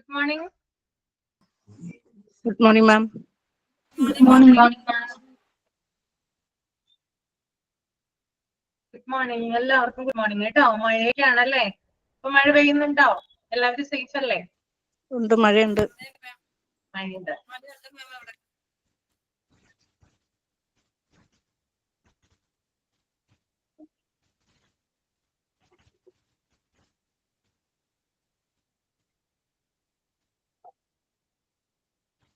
Good morning. Good morning, ma'am. Good morning. Good morning. എല്ലാവർക്കും good morning കേട്ടോ. മഴയൊക്കെയാണല്ലേ? ഇപ്പൊ മഴ പെയ്യുന്നുണ്ടോ? എല്ലാവരും സേഫ് അല്ലേ? ഉണ്ട്, മഴയുണ്ട്. മഴയുണ്ട്.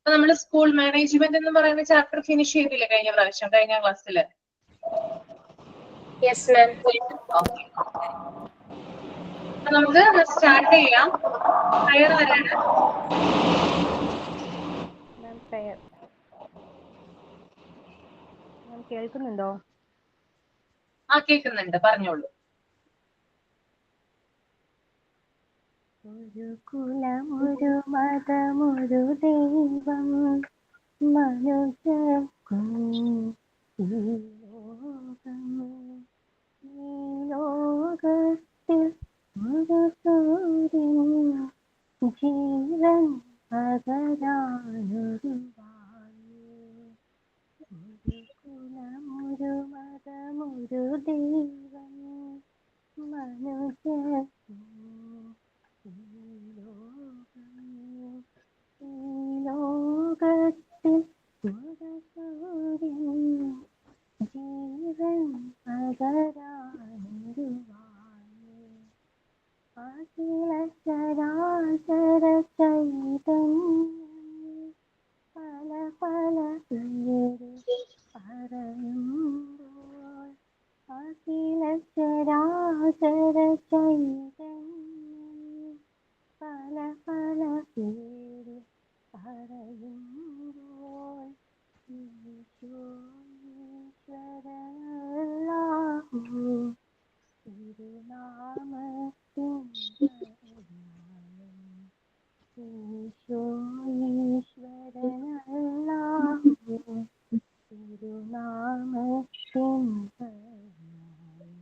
അപ്പൊ നമ്മള് സ്കൂൾ മാനേജ്മെന്റ് എന്ന് പറയുന്ന ചാപ്റ്റർ ഫിനിഷ് ചെയ്തില്ലേ കഴിഞ്ഞ പ്രാവശ്യം, കഴിഞ്ഞ ക്ലാസ്സില്? Yes, ma'am. അപ്പൊ നമുക്ക് സ്റ്റാർട്ട് ചെയ്യാം. പ്രയർ ആരാണ്? കേൾക്കുന്നുണ്ടോ? കേൾക്കുന്നുണ്ട്, പറഞ്ഞോളൂ. ഒരു കുലമൊരു മതമൊരു ദൈവം മനുഷ്യർക്കും ഈ ലോകം, ഈ ലോകത്തിൽ ഒരു സൂര്യൻ ജീവൻ പകരാനൊരു വായു. ഒരു കുലമൊരു മതമൊരു ദൈവം മനുഷ്യർക്കും ഈ ലോകത്തിൽ ഒരു സൂര്യൻ ജീവൻ പകരാനൊരു വായു. അഖില ചരാചര ചൈതന്യം പല പല പേര് പറയുമ്പോൾ, അഖില ചരാചര ചൈതന്യം പല പല പേര് പറയുമ്പോൾ, ഈശോ ഈശ്വരനല്ലാഹു തിരുനാമത്തിൻ പരിജ്ഞാനം. ഈശോ ഈശ്വരനല്ലാഹു തിരുനാമത്തിൻ പരിജ്ഞാനം.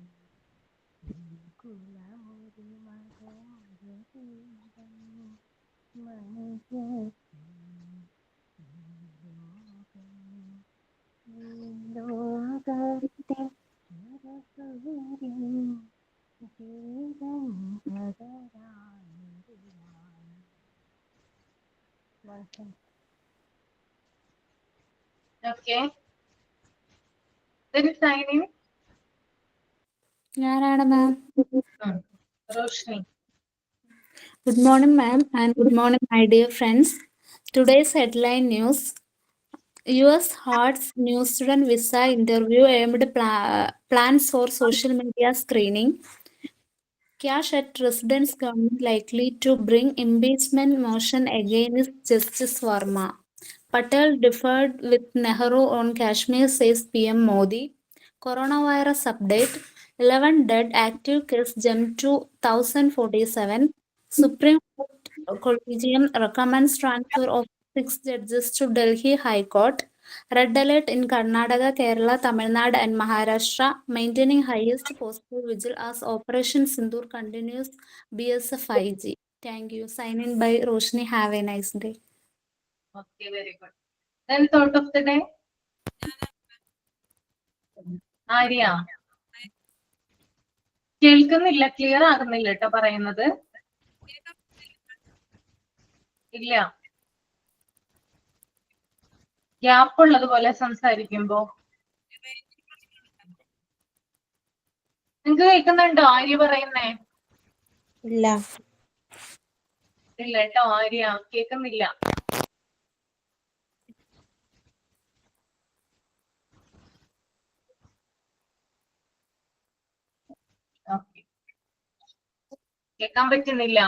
കുലമൊരു മതമൊരു ദൈവം മനുഷ്യർക്കും ഈ ലോകം, ഈ ലോകത്തിൽ ഒരു സൂര്യൻ ജീവൻ പകരാനൊരു വായു. Okay. Then sign in. ഞാനാണ് മാം. Roshni. Good morning, ma'am, and good morning, my dear friends. Today's headline news: US Hart's new student visa interview aimed plans for social media screening. Cash at residence government likely to bring impeachment motion against Justice Verma. Patel differed with Nehru on Kashmir, says PM Modi. Coronavirus update: 11 dead, active case jumped to 1,047. Supreme Court Collegium recommends transfer of 6 judges to Delhi High Court. Red alert in Karnataka, Kerala, Tamil Nadu, and Maharashtra, maintaining highest possible vigil as Operation Sindoor continues. BSF IG. Thank you. Sign in by Roshni. Have a nice day. Okay, very good. Then thought of the day. Arya, കേൾക്കുന്നില്ല, clear ആകുന്നില്ല കേട്ടോ പറയുന്നത്. ഇല്ല, gap ഉള്ളതുപോലെ സംസാരിക്കുമ്പോ. നിങ്ങക്ക് കേൾക്കുന്നുണ്ടോ ആര്യ പറയുന്നേ? ഇല്ല. ഇല്ല കേട്ടോ ആര്യ, കേൾക്കുന്നില്ല. ഓക്കെ, കേൾക്കാൻ പറ്റുന്നില്ല.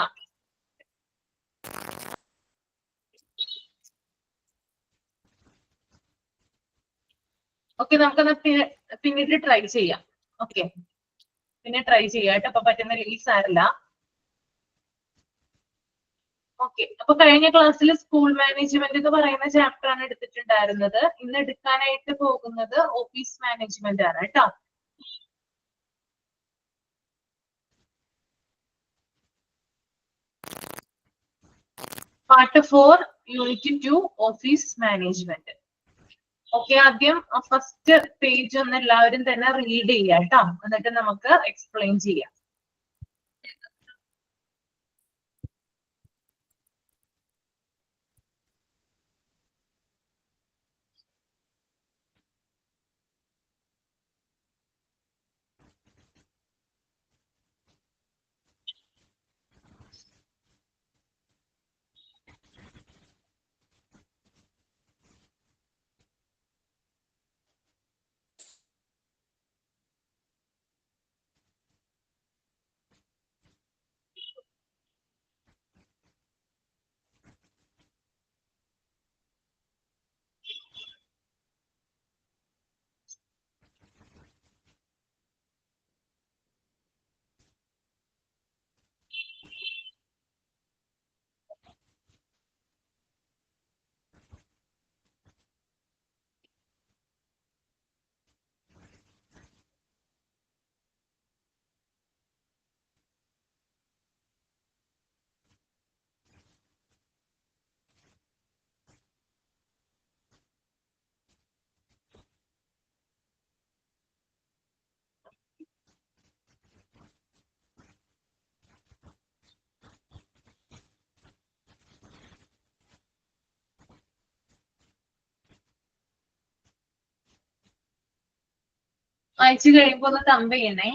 ഓക്കെ, നമുക്കത് പിന്നീട് ട്രൈ ചെയ്യാം. ഓക്കെ, പിന്നെ ട്രൈ ചെയ്യാം കേട്ടോ. അപ്പൊ പറ്റുന്ന റിലീസ് ആയില്ല. ഓക്കെ, അപ്പൊ കഴിഞ്ഞ ക്ലാസ്സിൽ സ്കൂൾ മാനേജ്മെന്റ് എന്ന് പറയുന്ന ചാപ്റ്റർ ആണ് എടുത്തിട്ടുണ്ടായിരുന്നത്. ഇന്ന് എടുക്കാനായിട്ട് പോകുന്നത് ഓഫീസ് മാനേജ്മെന്റ് ആണ് കേട്ടോ. Part 4 unit 2 office management. Okay, ആദ്യം ഫസ്റ്റ് പേജ് ഒന്ന് എല്ലാവരും തന്നെ റീഡ് ചെയ്യാം കേട്ടോ, എന്നിട്ട് നമുക്ക് എക്സ്പ്ലെയിൻ ചെയ്യാം. വായിച്ചു കഴിയുമ്പോ ഒന്ന് തമ്പ് ചെയ്യണേ.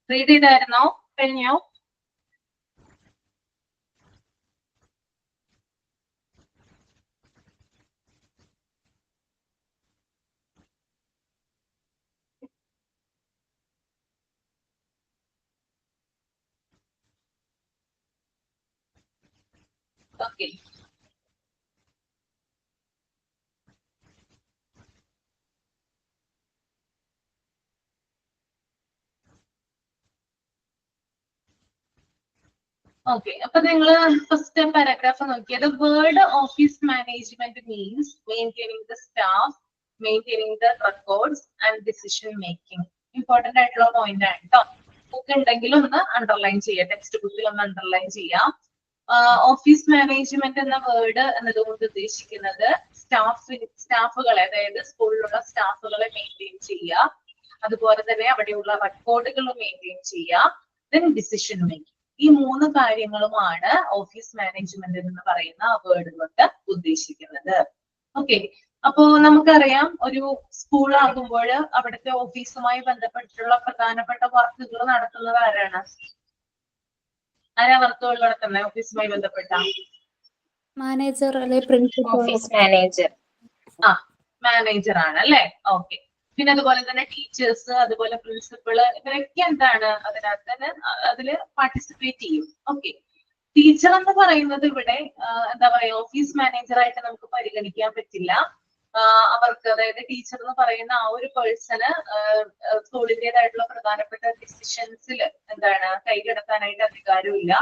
റീഡ് ചെയ്തായിരുന്നോ? കഴിഞ്ഞോ? Okay, okay. അപ്പൊ നിങ്ങള് ഫസ്റ്റ് പാരാഗ്രാഫ് നോക്കിയത് word office management means maintaining the staff, maintaining the records and decision making. Important ആയിട്ടുള്ള പോയിന്റ് ആണ് കേട്ടോ. ബുക്ക് ഉണ്ടെങ്കിൽ ഒന്ന് അണ്ടർലൈൻ ചെയ്യാം, ടെക്സ്റ്റ് ബുക്കിൽ ഒന്ന് അണ്ടർലൈൻ ചെയ്യാം. ഓഫീസ് മാനേജ്മെന്റ് എന്ന വേർഡ് എന്നതുകൊണ്ട് ഉദ്ദേശിക്കുന്നത് സ്റ്റാഫുകളെ, അതായത് സ്കൂളിലുള്ള സ്റ്റാഫുകളെ മെയിൻറ്റെയിൻ ചെയ്യുക, അതുപോലെ തന്നെ അവിടെയുള്ള റെക്കോർഡുകൾ മെയിൻറ്റെയിൻ ചെയ്യുക, ദെൻ ഡിസിഷൻ മേക്കിംഗ്. ഈ 3 കാര്യങ്ങളുമാണ് ഓഫീസ് മാനേജ്മെന്റ് എന്ന് പറയുന്ന വേർഡ് കൊണ്ട് ഉദ്ദേശിക്കുന്നത്. ഓക്കെ, അപ്പോ നമുക്കറിയാം ഒരു സ്കൂൾ ആകുമ്പോൾ അവിടുത്തെ ഓഫീസുമായി ബന്ധപ്പെട്ടിട്ടുള്ള പ്രധാനപ്പെട്ട വർക്കുകൾ നടത്തുന്നത് ആരാണ്? ആരാ വർക്കുകൾ നടത്തുന്നത് ഓഫീസുമായി ബന്ധപ്പെട്ട? മാനേജർ അല്ലെ പ്രിൻസിപ്പൽ? Office manager. മാനേജർ ആണ് അല്ലെ? ഓക്കെ. പിന്നെ അതുപോലെ തന്നെ ടീച്ചേഴ്സ്, അതുപോലെ പ്രിൻസിപ്പള്, ഇവരൊക്കെ എന്താണ് അതിനകത്ത് അതില് പാർട്ടിസിപ്പേറ്റ് ചെയ്യും. ഓക്കെ, ടീച്ചർ എന്ന് പറയുന്നത് ഇവിടെ എന്താ പറയാ ഓഫീസ് മാനേജറായിട്ട് നമുക്ക് പരിഗണിക്കാൻ പറ്റില്ല. അവർക്ക്, അതായത് ടീച്ചർ എന്ന് പറയുന്ന ആ ഒരു പേഴ്സണ് സ്കൂളിൻ്റെതായിട്ടുള്ള പ്രധാനപ്പെട്ട ഡിസിഷൻസിൽ എന്താണ് കൈകടത്താനായിട്ട് അധികാരമില്ല.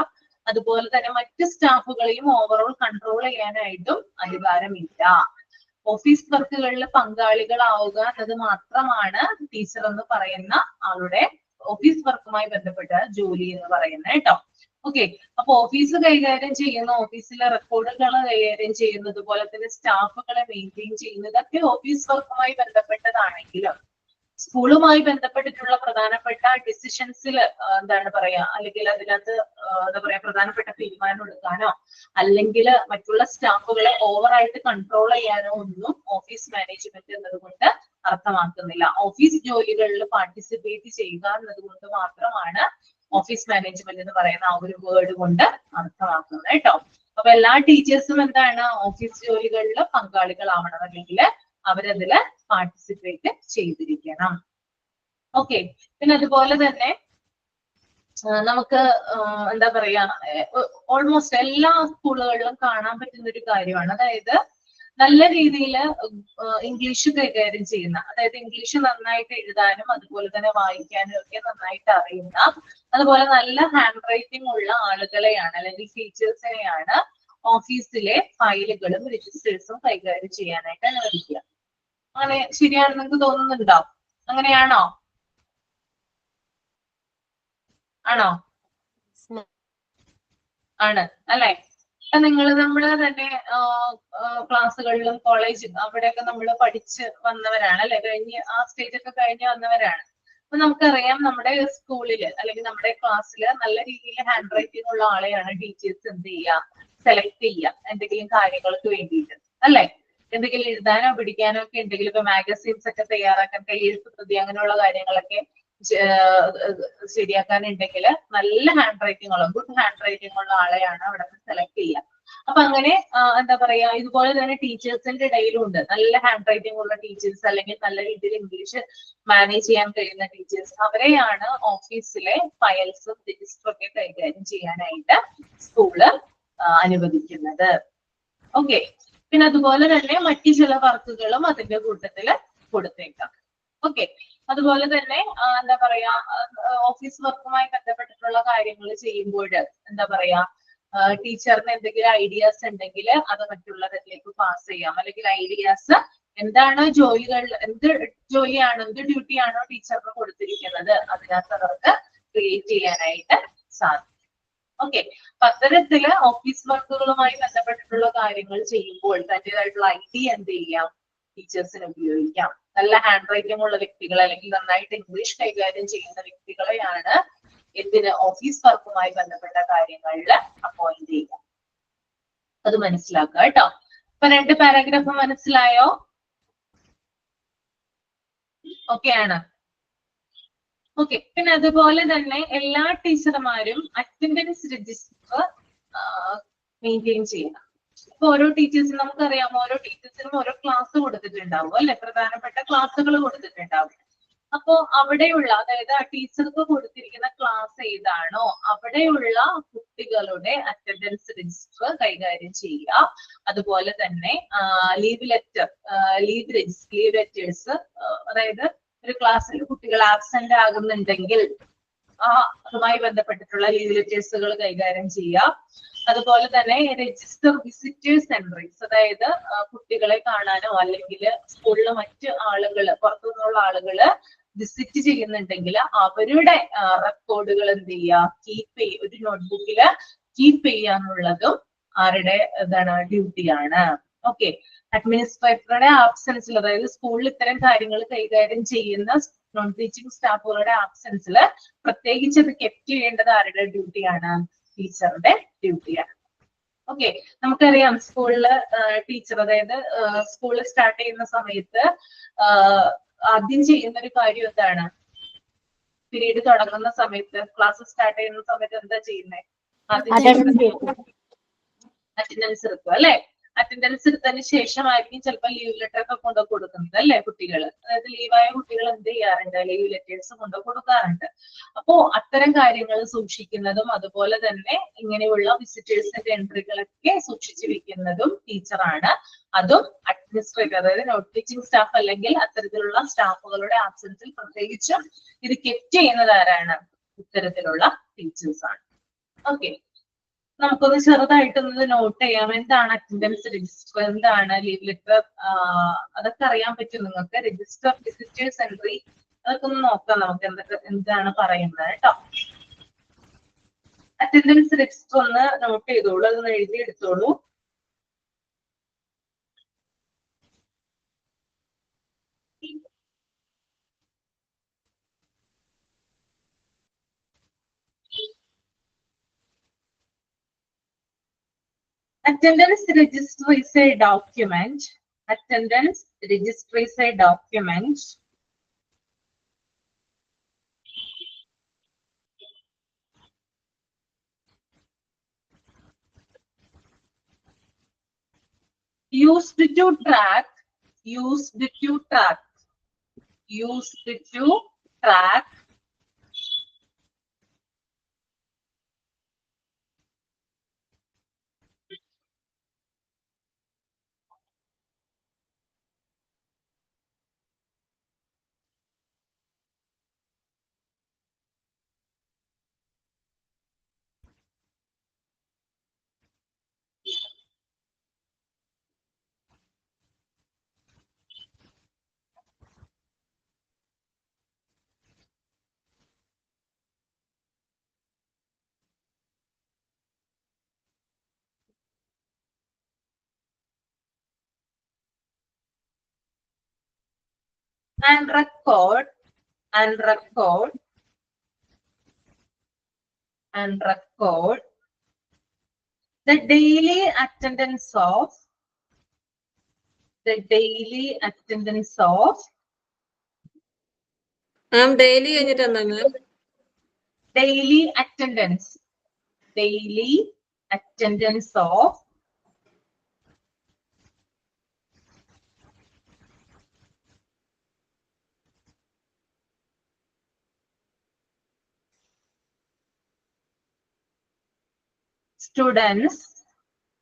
അതുപോലെ തന്നെ മറ്റ് സ്റ്റാഫുകളെയും ഓവറോൾ കൺട്രോൾ ചെയ്യാനായിട്ടും അധികാരമില്ല. ഓഫീസ് വർക്കുകളിൽ പങ്കാളികളാവുക എന്നത് മാത്രമാണ് ടീച്ചർ എന്ന് പറയുന്ന ആളുടെ ഓഫീസ് വർക്കുമായി ബന്ധപ്പെട്ട ജോലി എന്ന് പറയുന്നത് കേട്ടോ. ഓക്കെ, അപ്പൊ ഓഫീസ് കൈകാര്യം ചെയ്യുന്ന, ഓഫീസിലെ റെക്കോർഡുകൾ കൈകാര്യം ചെയ്യുന്നത്, അതുപോലെ തന്നെ സ്റ്റാഫുകളെ മെയിൻറ്റെയിൻ ചെയ്യുന്നതൊക്കെ ഓഫീസ് വർക്കുമായി ബന്ധപ്പെട്ടതാണെങ്കിലും സ്കൂളുമായി ബന്ധപ്പെട്ടിട്ടുള്ള പ്രധാനപ്പെട്ട ഡിസിഷൻസിൽ എന്താണ് പറയാ, അല്ലെങ്കിൽ അതിനകത്ത് എന്താ പറയാ പ്രധാനപ്പെട്ട തീരുമാനം എടുക്കാനോ അല്ലെങ്കിൽ മറ്റുള്ള സ്റ്റാഫുകളെ ഓവറായിട്ട് കൺട്രോൾ ചെയ്യാനോ ഒന്നും ഓഫീസ് മാനേജ്മെന്റ് എന്നതുകൊണ്ട് അർത്ഥമാക്കുന്നില്ല. ഓഫീസ് ജോലികളിൽ പാർട്ടിസിപ്പേറ്റ് ചെയ്യുക എന്നതുകൊണ്ട് മാത്രമാണ് ഓഫീസ് മാനേജ്മെന്റ് എന്ന് പറയുന്ന ആ ഒരു വേർഡ് കൊണ്ട് അർത്ഥമാക്കുന്നത് കേട്ടോ. അപ്പൊ എല്ലാ ടീച്ചേഴ്സും എന്താണ് ഓഫീസ് ജോലികളിൽ പങ്കാളികളാവണം, അല്ലെങ്കിൽ അവരതില് പാർട്ടിസിപ്പേറ്റ് ചെയ്തിരിക്കണം. ഓക്കെ, പിന്നെ അതുപോലെ തന്നെ നമുക്ക് എന്താ പറയാ ഓൾമോസ്റ്റ് എല്ലാ സ്കൂളുകളിലും കാണാൻ പറ്റുന്ന ഒരു കാര്യമാണ്, അതായത് നല്ല രീതിയിൽ ഇംഗ്ലീഷ് കൈകാര്യം ചെയ്യുന്ന, അതായത് ഇംഗ്ലീഷ് നന്നായിട്ട് എഴുതാനും അതുപോലെ തന്നെ വായിക്കാനും ഒക്കെ നന്നായിട്ട് അറിയുന്ന, അതുപോലെ നല്ല ഹാൻഡ് റൈറ്റിംഗ് ഉള്ള ആളുകളെയാണ് അല്ലെങ്കിൽ ടീച്ചേഴ്സിനെയാണ് ഓഫീസിലെ ഫയലുകളും രജിസ്റ്റേഴ്സും കൈകാര്യം ചെയ്യാനായിട്ട് അനുവദിക്കുക. അങ്ങനെ ശരിയാണെന്ന് നിങ്ങൾക്ക് തോന്നുന്നുണ്ടോ? അങ്ങനെയാണോ? ആണോ? ആണ് അല്ലെ? നിങ്ങൾ നമ്മള് തന്നെ ക്ലാസ്സുകളിലും കോളേജ് അവിടെയൊക്കെ നമ്മൾ പഠിച്ച് വന്നവരാണ് അല്ലെ, കഴിഞ്ഞ് ആ സ്റ്റേജ് ഒക്കെ കഴിഞ്ഞ് വന്നവരാണ്. അപ്പൊ നമുക്കറിയാം നമ്മുടെ സ്കൂളില് അല്ലെങ്കിൽ നമ്മുടെ ക്ലാസ്സിൽ നല്ല രീതിയിൽ ഹാൻഡ് റൈറ്റിംഗ് ഉള്ള ആളെയാണ് ടീച്ചേഴ്സ് എന്ത് ചെയ്യുക, സെലക്ട് ചെയ്യുക എന്തെങ്കിലും കാര്യങ്ങൾക്ക് വേണ്ടിയിട്ട് അല്ലെ. എന്തെങ്കിലും എഴുതാനോ പിടിക്കാനോ ഒക്കെ ഉണ്ടെങ്കിൽ ഇപ്പൊ മാഗസീൻസ് ഒക്കെ തയ്യാറാക്കാൻ, കയ്യെഴുത്ത് പ്രതി അങ്ങനെയുള്ള കാര്യങ്ങളൊക്കെ ശരിയാക്കാനുണ്ടെങ്കിൽ നല്ല ഹാൻഡ് റൈറ്റിംഗ് ഉള്ള, ഗുഡ് ഹാൻഡ് റൈറ്റിംഗ് ഉള്ള ആളെയാണ് അവിടെ സെലക്ട് ചെയ്യുക. അപ്പൊ അങ്ങനെ എന്താ പറയാ ഇതുപോലെ തന്നെ ടീച്ചേഴ്സിന്റെ ഇടയിലും ഉണ്ട് നല്ല ഹാൻഡ് റൈറ്റിംഗ് ഉള്ള ടീച്ചേഴ്സ്, അല്ലെങ്കിൽ നല്ല രീതിയിൽ ഇംഗ്ലീഷ് മാനേജ് ചെയ്യാൻ കഴിയുന്ന ടീച്ചേഴ്സ്. അവരെയാണ് ഓഫീസിലെ ഫയൽസും രജിസ്റ്ററും ഒക്കെ കൈകാര്യം ചെയ്യാനായിട്ട് സ്കൂള് അനുവദിക്കുന്നത്. ഓക്കെ, പിന്നെ അതുപോലെ തന്നെ മറ്റു ചില വർക്കുകളും അതിന്റെ കൂട്ടത്തില് കൊടുത്തേക്കാം. ഓക്കെ, അതുപോലെ തന്നെ എന്താ പറയാ ഓഫീസ് വർക്കുമായി ബന്ധപ്പെട്ടിട്ടുള്ള കാര്യങ്ങൾ ചെയ്യുമ്പോൾ എന്താ പറയാ ടീച്ചറിന് എന്തെങ്കിലും ഐഡിയാസ് ഉണ്ടെങ്കിൽ അത് മറ്റുള്ളവരിലേക്ക് പാസ് ചെയ്യാം, അല്ലെങ്കിൽ ഐഡിയാസ് എന്താണ് ജോലികൾ, എന്ത് ജോലിയാണോ എന്ത് ഡ്യൂട്ടിയാണോ ടീച്ചറിന് കൊടുത്തിരിക്കുന്നത് അതിനകത്ത് അവർക്ക് ക്രിയേറ്റ് ചെയ്യാനായിട്ട് സാധിക്കും. ഓക്കെ, അപ്പൊ അത്തരത്തില് ഓഫീസ് വർക്കുകളുമായി ബന്ധപ്പെട്ടിട്ടുള്ള കാര്യങ്ങൾ ചെയ്യുമ്പോൾ തന്റേതായിട്ടുള്ള ഐഡിയ എന്ത് ചെയ്യാം, ടീച്ചേഴ്സിന് ഉപയോഗിക്കാം. നല്ല ഹാൻഡ് റൈറ്റിംഗ് ഉള്ള വ്യക്തികൾ അല്ലെങ്കിൽ നന്നായിട്ട് ഇംഗ്ലീഷ് കൈകാര്യം ചെയ്യുന്ന വ്യക്തികളെയാണ് എന്തിന് ഓഫീസ് വർക്കുമായി ബന്ധപ്പെട്ട കാര്യങ്ങളിൽ അപ്പോയിന്റ് ചെയ്യുക. അത് മനസ്സിലാക്കുക കേട്ടോ. അപ്പൊ 2 പാരാഗ്രാഫ് മനസ്സിലായോ? ഓക്കെ ആണ്. ഓക്കെ, പിന്നെ അതുപോലെ തന്നെ എല്ലാ ടീച്ചർമാരും അറ്റൻഡൻസ് രജിസ്റ്റർ മെയിൻറ്റെയിൻ ചെയ്യണം. ഇപ്പൊ ഓരോ ടീച്ചേഴ്സിനും നമുക്കറിയാം, ഓരോ ടീച്ചേഴ്സിനും ഓരോ ക്ലാസ് കൊടുത്തിട്ടുണ്ടാവും അല്ലെ, പ്രധാനപ്പെട്ട ക്ലാസ്സുകൾ കൊടുത്തിട്ടുണ്ടാവും. അപ്പോ അവിടെയുള്ള, അതായത് ആ ടീച്ചർക്ക് കൊടുത്തിരിക്കുന്ന ക്ലാസ് ഏതാണോ അവിടെയുള്ള കുട്ടികളുടെ അറ്റൻഡൻസ് രജിസ്റ്റർ കൈകാര്യം ചെയ്യുക. അതുപോലെ തന്നെ ലീവ് ലെറ്റേഴ്സ്, അതായത് ഒരു ക്ലാസ്സിൽ കുട്ടികൾ ആബ്സെന്റ് ആകുന്നുണ്ടെങ്കിൽ അതുമായി ബന്ധപ്പെട്ടിട്ടുള്ള ലീവ് ലെറ്റേഴ്സുകൾ കൈകാര്യം ചെയ്യുക. അതുപോലെ തന്നെ രജിസ്റ്റർ വിസിറ്റേഴ്സ് എൻട്രീസ്, അതായത് കുട്ടികളെ കാണാനോ അല്ലെങ്കിൽ സ്കൂളിൽ മറ്റ് ആളുകള് പുറത്തുനിന്നുള്ള ആളുകള് വിസിറ്റ് ചെയ്യുന്നുണ്ടെങ്കിൽ അവരുടെ റെക്കോർഡുകൾ എന്ത് ചെയ്യുക, ഒരു നോട്ട്ബുക്കില് കീപ്പ് ചെയ്യാനുള്ളതും ആരുടെ ഡ്യൂട്ടിയാണ്. ഓക്കെ, അഡ്മിനിസ്ട്രേറ്ററുടെ ആബ്സെൻസിൽ, അതായത് സ്കൂളിൽ ഇത്തരം കാര്യങ്ങൾ കൈകാര്യം ചെയ്യുന്ന നോൺ ടീച്ചിങ് സ്റ്റാഫുകളുടെ ആബ്സെൻസിൽ പ്രത്യേകിച്ച് അത് കെപ്റ്റ് ചെയ്യേണ്ടത് ആരുടെ ഡ്യൂട്ടിയാണ്? ടീച്ചറുടെ ഡ്യൂട്ടിയാണ്. ഓക്കെ, നമുക്കറിയാം സ്കൂളില് ടീച്ചർ, അതായത് സ്കൂളിൽ സ്റ്റാർട്ട് ചെയ്യുന്ന സമയത്ത് ആദ്യം ചെയ്യുന്ന ഒരു കാര്യം എന്താണ്? പീരീഡ് തുടങ്ങുന്ന സമയത്ത്, ക്ലാസ് സ്റ്റാർട്ട് ചെയ്യുന്ന സമയത്ത് എന്താ ചെയ്യുന്നത്? അറ്റൻഡൻസ് എടുക്കുക അല്ലെ? അറ്റൻഡൻസ് എടുത്തതിന് ശേഷമായിരിക്കും ചിലപ്പോൾ ലീവ് ലെറ്റർ ഒക്കെ കൊണ്ടു കൊടുക്കുന്നത് അല്ലെ കുട്ടികൾ. അതായത് ലീവായ കുട്ടികൾ എന്ത് ചെയ്യാറുണ്ട്? ലീവ് ലെറ്റേഴ്സ് കൊണ്ടു കൊടുക്കാറുണ്ട്. അപ്പോ അത്തരം കാര്യങ്ങൾ സൂക്ഷിക്കുന്നതും അതുപോലെ തന്നെ ഇങ്ങനെയുള്ള വിസിറ്റേഴ്സിന്റെ എൻട്രികളൊക്കെ സൂക്ഷിച്ചു വെക്കുന്നതും ടീച്ചറാണ്. അതും അഡ്മിനിസ്ട്രേറ്റർ, അതായത് നോൺ ടീച്ചിങ് സ്റ്റാഫ് അല്ലെങ്കിൽ അത്തരത്തിലുള്ള സ്റ്റാഫുകളുടെ ആബ്സെൻസിൽ പ്രത്യേകിച്ചും ഇത് കെപ്റ്റ് ചെയ്യുന്നത് ആരാണ്? ഇത്തരത്തിലുള്ള ടീച്ചേഴ്സ് ആണ്. ഓക്കെ, നമുക്കൊന്ന് ചെറുതായിട്ടൊന്ന് നോട്ട് ചെയ്യാം. എന്താണ് അറ്റൻഡൻസ് രജിസ്റ്റർ, എന്താണ് ലീവ് ലെറ്റർ, അതൊക്കെ അറിയാൻ പറ്റും നിങ്ങൾക്ക്. രജിസ്റ്റർ വിസിറ്റേഴ്സ് എൻട്രി, അതൊക്കെ ഒന്ന് നോക്കാം നമുക്ക് എന്താണ് പറയുന്നത് കേട്ടോ. അറ്റൻഡൻസ് രജിസ്റ്റർ ഒന്ന് നോട്ട് ചെയ്തോളൂ, അതൊന്ന് എഴുതിയെടുത്തോളൂ. Attendance register is a document. Attendance register is a document used to track and record the daily attendance of daily attendance of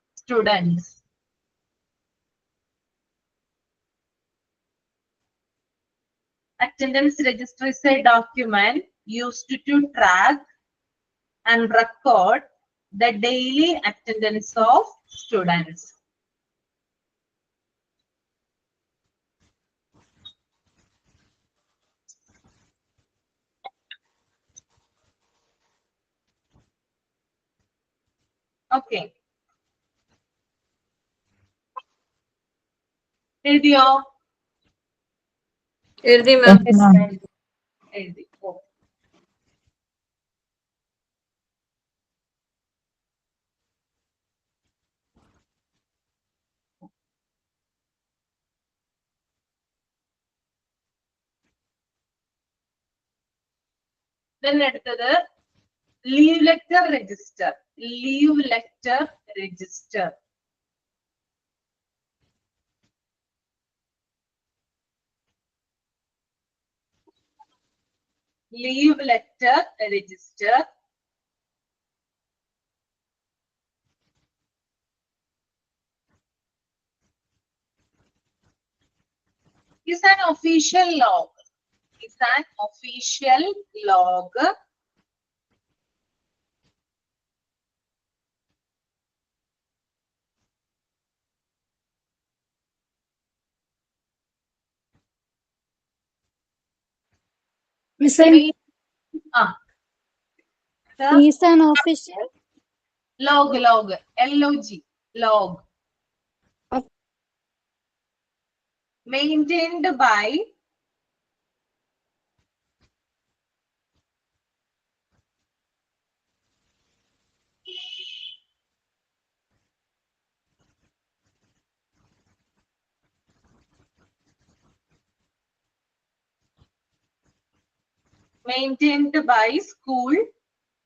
students. Attendance register is a document used to track and record the daily attendance of students. Okay. എഴുതിയോ? എഴുതി. Then അടുത്തത് leave letter register. Leave letter register. Leave letter register is an official log. Is an official log Is an official log, LOG, log, maintained by maintained by school,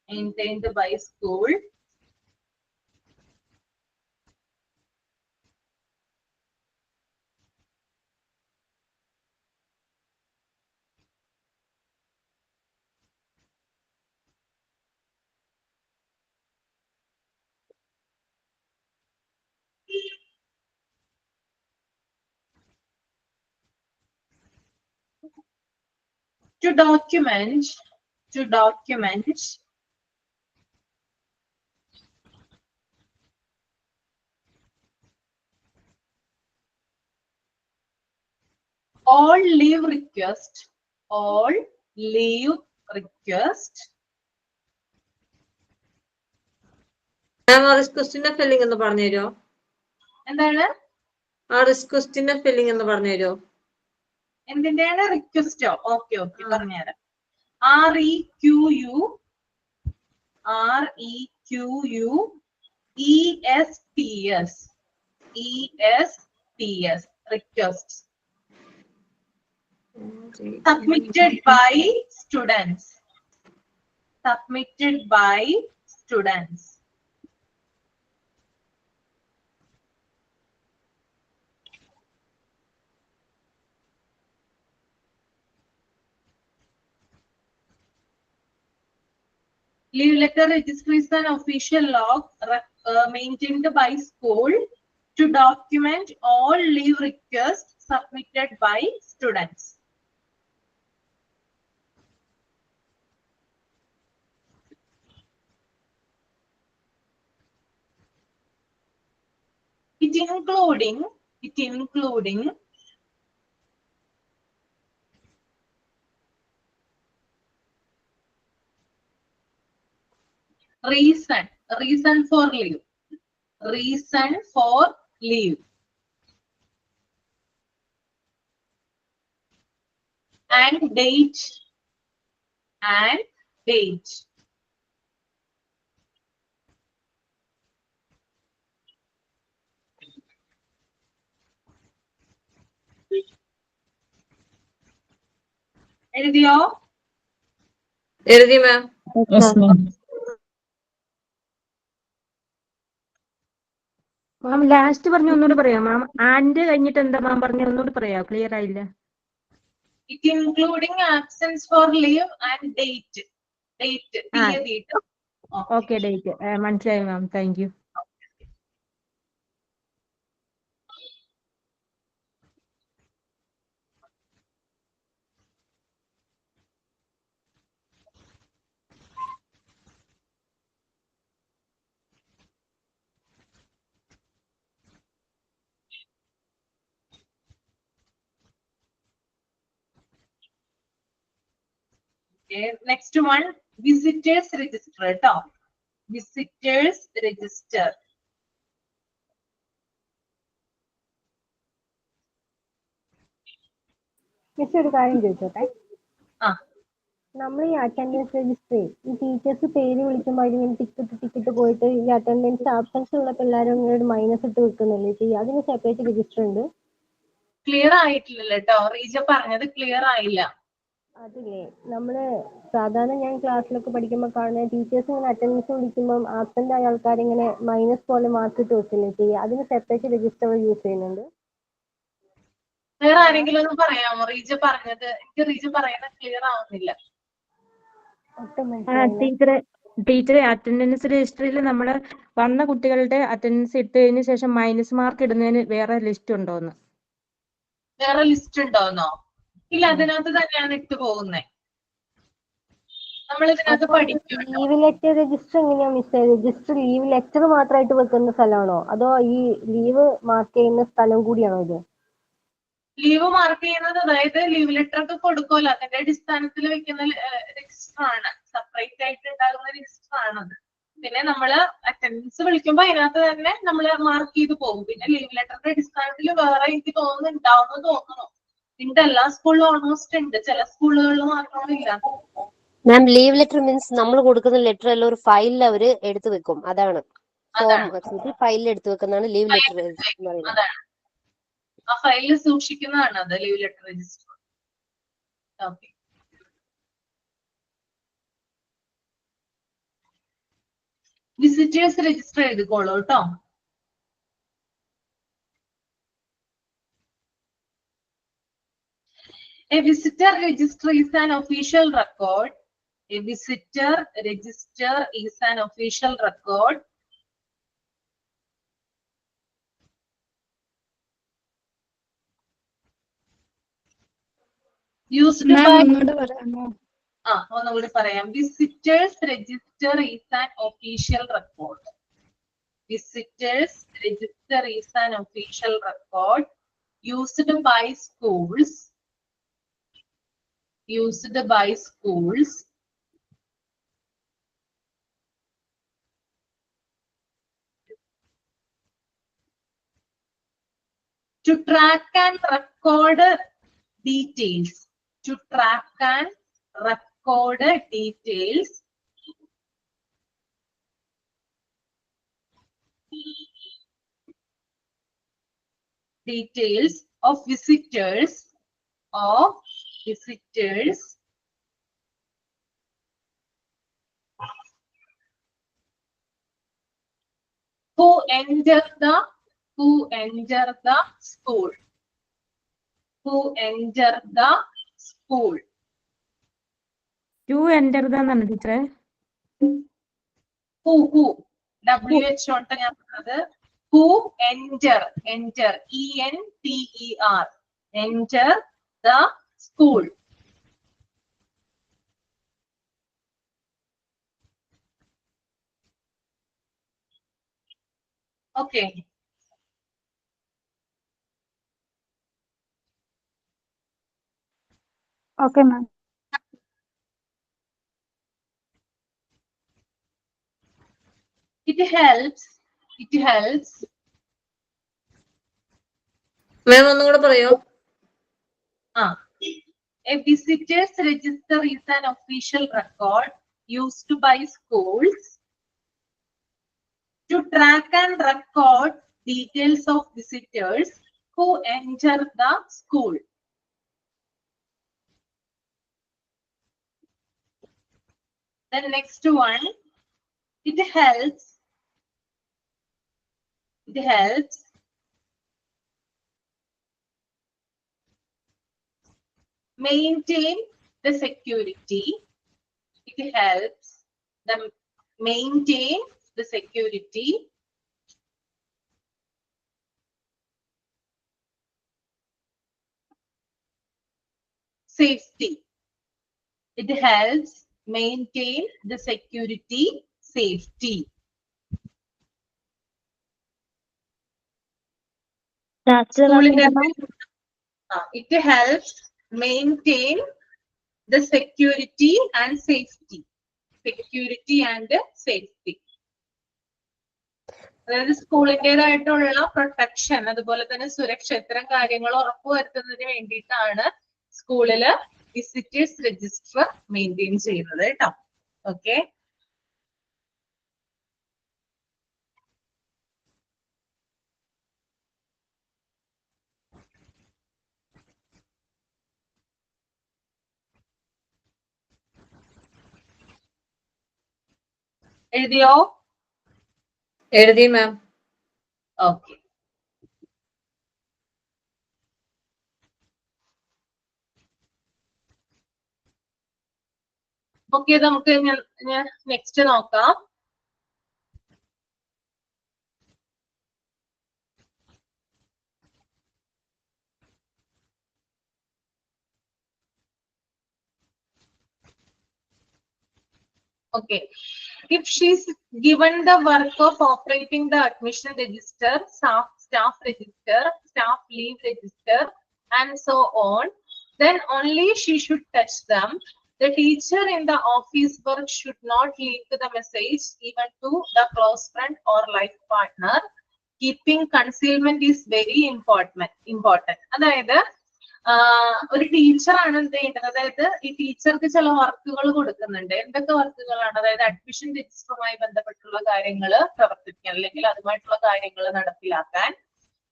maintained by school, to document all leave request, all leave request. മാം ആ റിക്വസ്റ്റിന്റെ filling എന്ന് പറഞ്ഞു തരുമോ? എന്താണ് ആ റിക്വസ്റ്റിന്റെ filling എന്ന് പറഞ്ഞു തരുമോ? എന്തിന്റെയാണ് റിക്വസ്റ്റോ? Okay okay പറഞ്ഞുതരാം. REQUESTS request submitted by students, submitted by students. Leave letter registry is an official log maintained by school to document all leave requests submitted by students. It including reason for leave, and date, എഴുതിയോ? എഴുതി മാം. മാം last പറഞ്ഞ ഒന്നുകൂടി പറയാം മാം. And കഴിഞ്ഞിട്ട് എന്താ മാം പറഞ്ഞ ഒന്നുകൂടി പറയാം, ക്ലിയർ ആയില്ല. It including absence for leave and date. തീയതി. ഓക്കെ, ഡേറ്റ് മനസ്സിലായി ma'am, thank you. Okay, next one, visitors register. Visitors register. Miss ഒരു കാര്യം ചോദിച്ചോട്ടെ. നമ്മൾ ഈ അറ്റൻഡൻസ് രജിസ്റ്റർ ഈ ടീച്ചേഴ്സ് പേര് വിളിക്കുമ്പോൾ അതിങ്ങനെ ടിക്കറ്റ് പോയിട്ട് ഈ അറ്റൻഡൻസ് ആബ്സെൻസ് ഉള്ള പിള്ളേരും മൈനസ് ഇട്ട് വെക്കുന്നില്ലേ ചെയ്യുക? അതിന് സെപ്പറേറ്റ് രജിസ്റ്റർ ഉണ്ട്. ക്ലിയർ ആയിട്ടില്ലല്ലോ കേട്ടോ, റീജ പറഞ്ഞത് ക്ലിയർ ആയില്ല. അതില്ലേ നമ്മള് സാധാരണ ഞാൻ ക്ലാസ്സിലൊക്കെ പഠിക്കുമ്പോൾ കാണുന്ന ടീച്ചേഴ്സ് ഇങ്ങനെ അറ്റൻഡൻസ് വിളിക്കുമ്പോൾ ആബ്സെന്റ് ആയ ആൾക്കാർ ഇങ്ങനെ മൈനസ് പോലെ മാർക്ക് ഇട്ട് വെക്കില്ലേ ചെയ്യുക? അതിന് സെപ്പറേറ്റ് രജിസ്റ്റർ യൂസ് ചെയ്യുന്നുണ്ട്. വേറെ ആരെങ്കിലും ഒന്ന് പറയാമോ? റീജ പറഞ്ഞത് എനിക്ക് റീജ പറയുന്നത് ക്ലിയർ ആവുന്നില്ല. ടീച്ചറെ അറ്റൻഡൻസ് രജിസ്റ്ററിൽ നമ്മള് വന്ന കുട്ടികളുടെ അറ്റൻഡൻസ് ഇട്ടതിന് ശേഷം മൈനസ് മാർക്ക് ഇടുന്നതിന് വേറെ ലിസ്റ്റ് ഉണ്ടോന്ന്? വേറെ ലിസ്റ്റ് ഉണ്ടോന്നോ? ഇല്ല, അതിനകത്ത് തന്നെയാണ് ഇട്ട് പോകുന്നത്. നമ്മൾ ഇതിനകത്ത് പഠിക്കും. ലീവ് ലെറ്റർ രജിസ്റ്റർ എങ്ങനെയാ മിസ്? രജിസ്റ്റർ ലീവ് ലെറ്റർ മാത്രമായിട്ട് വെക്കുന്ന സ്ഥലമാണോ അതോ ഈ ലീവ് മാർക്ക് ചെയ്യുന്ന സ്ഥലം കൂടിയാണോ ഇത്? ലീവ് മാർക്ക് ചെയ്യുന്നത്, അതായത് ലീവ് ലെറ്റർ ഒക്കെ കൊടുക്കുമല്ലോ, അതിന്റെ അടിസ്ഥാനത്തിൽ വെക്കുന്ന രജിസ്റ്റർ ആണ്, സെപ്പറേറ്റ് ആയിട്ട് ഉണ്ടാകുന്ന രജിസ്റ്റർ ആണത്. പിന്നെ നമ്മള് അറ്റൻഡൻസ് വിളിക്കുമ്പോ അതിനകത്ത് തന്നെ നമ്മൾ മാർക്ക് ചെയ്ത് പോകും. പിന്നെ ലീവ് ലെറ്ററിന്റെ അടിസ്ഥാനത്തിൽ വേറെ എനിക്ക് ഉണ്ടാവുമെന്ന് തോന്നുന്നു. ഇതിന്റെ എല്ലാ സ്കൂളിലും ഓൾമോസ്റ്റ് ഉണ്ട്, ചില സ്കൂളുകളിൽ മാത്രമാണ് ഇല്ല. മാം ലീവ് ലെറ്റർ മീൻസ് നമ്മൾ കൊടുക്കുന്ന ലെറ്റർ എല്ലാം ഒരു ഫയലിൽ അവര് എടുത്തു വെക്കും, അതാണ് ഫയലിൽ എടുത്തു വെക്കുന്നതാണ് ലീവ് ലെറ്റർ എന്ന് പറയുന്നത്. ആ ഫയലിൽ സൂക്ഷിക്കുന്നതാണ് അത് leave letter register. Okay, visitors register എഴുതിക്കോളൂ കേട്ടോ. A visitor register is an official record. A visitor register is an official record used ma'am by ഒന്നുകൂടെ പറയാമോ? ഒന്നുകൂടി പറയാം. Visitors register is an official record. Visitors register is an official record used by schools. Used by schools to track and record details. To track and record details of visitors who enter the school. Who enter the school. To enter എന്നാണ് ടീച്ചറെ. Who WH കൊണ്ട് ഞാൻ പറഞ്ഞത് who enter ENTER enter the school. Okay. Okay ma'am. It helps. മാം ഒന്നും കൂടെ പറയോ? A visitor's register is an official record used by schools to track and record details of visitors who enter the school. The next one, it helps maintain the security. It helps them maintain the security. Safety. It helps maintain the security, safety. It helps maintain the security and safety. Security and safety. അതായത് സ്കൂളിൻ്റെതായിട്ടുള്ള protection അതുപോലെ തന്നെ സുരക്ഷ ഇത്തരം കാര്യങ്ങൾ ഉറപ്പുവരുത്തുന്നതിന് വേണ്ടിയിട്ടാണ് സ്കൂളില് visitors register maintain ചെയ്യുന്നത് കേട്ടോ. ഓക്കെ. എഴുതിയോ? എഴുതി മാം. ഓക്കെ. ഓക്കെ, നമുക്ക് ഞാൻ നെക്സ്റ്റ് നോക്കാം. Okay. If she's given the work of operating the admission register, staff register, staff leave register, and so on, then only she should touch them. The teacher in the office work should not leak the message even to the close friend or life partner. Keeping concealment is very important. അതായത് ഒരു ടീച്ചറാണ് എന്ത് ചെയ്യേണ്ടത്, അതായത് ഈ ടീച്ചർക്ക് ചില വർക്കുകൾ കൊടുക്കുന്നുണ്ട്. എന്തൊക്കെ വർക്കുകളാണ്? അതായത് അഡ്മിഷൻ രജിസ്റ്ററുമായി ബന്ധപ്പെട്ടുള്ള കാര്യങ്ങൾ പ്രവർത്തിക്കാൻ അല്ലെങ്കിൽ അതുമായിട്ടുള്ള കാര്യങ്ങൾ നടപ്പിലാക്കാൻ,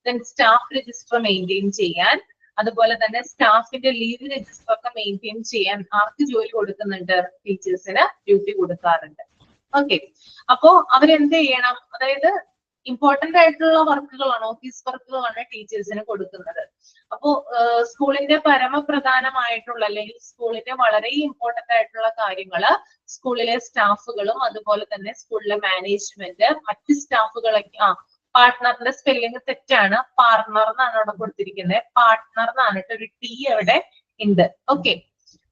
ദെൻ സ്റ്റാഫ് രജിസ്റ്റർ മെയിൻറ്റെയിൻ ചെയ്യാൻ, അതുപോലെ തന്നെ സ്റ്റാഫിന്റെ ലീവ് രജിസ്റ്റർ ഒക്കെ മെയിൻറ്റെയിൻ ചെയ്യാൻ ആർക്ക് ജോലി കൊടുക്കുന്നുണ്ട്? ടീച്ചേഴ്സിന് ഡ്യൂട്ടി കൊടുക്കാറുണ്ട്. ഓക്കെ, അപ്പോ അവരെന്ത് ചെയ്യണം? അതായത് ഇമ്പോർട്ടന്റ് ആയിട്ടുള്ള വർക്കുകളാണ്, ഓഫീസ് വർക്കുകളാണ് ടീച്ചേഴ്സിന് കൊടുക്കുന്നത്. അപ്പോ സ്കൂളിന്റെ പരമപ്രധാനമായിട്ടുള്ള അല്ലെങ്കിൽ സ്കൂളിന്റെ വളരെ ഇമ്പോർട്ടന്റ് ആയിട്ടുള്ള കാര്യങ്ങള് സ്കൂളിലെ സ്റ്റാഫുകളും അതുപോലെ തന്നെ സ്കൂളിലെ മാനേജ്മെന്റ്, മറ്റ് സ്റ്റാഫുകളൊക്കെ പാർട്ട്ണറിന്റെ സ്പെല്ലിംഗ് തെറ്റാണ്, പാർട്ട്ണർ എന്നാണ് അവിടെ കൊടുത്തിരിക്കുന്നത്. പാർട്ട്ണർ എന്നാണ് കേട്ടോ, ഒരു ടി അവിടെ ഉണ്ട്. ഓക്കെ,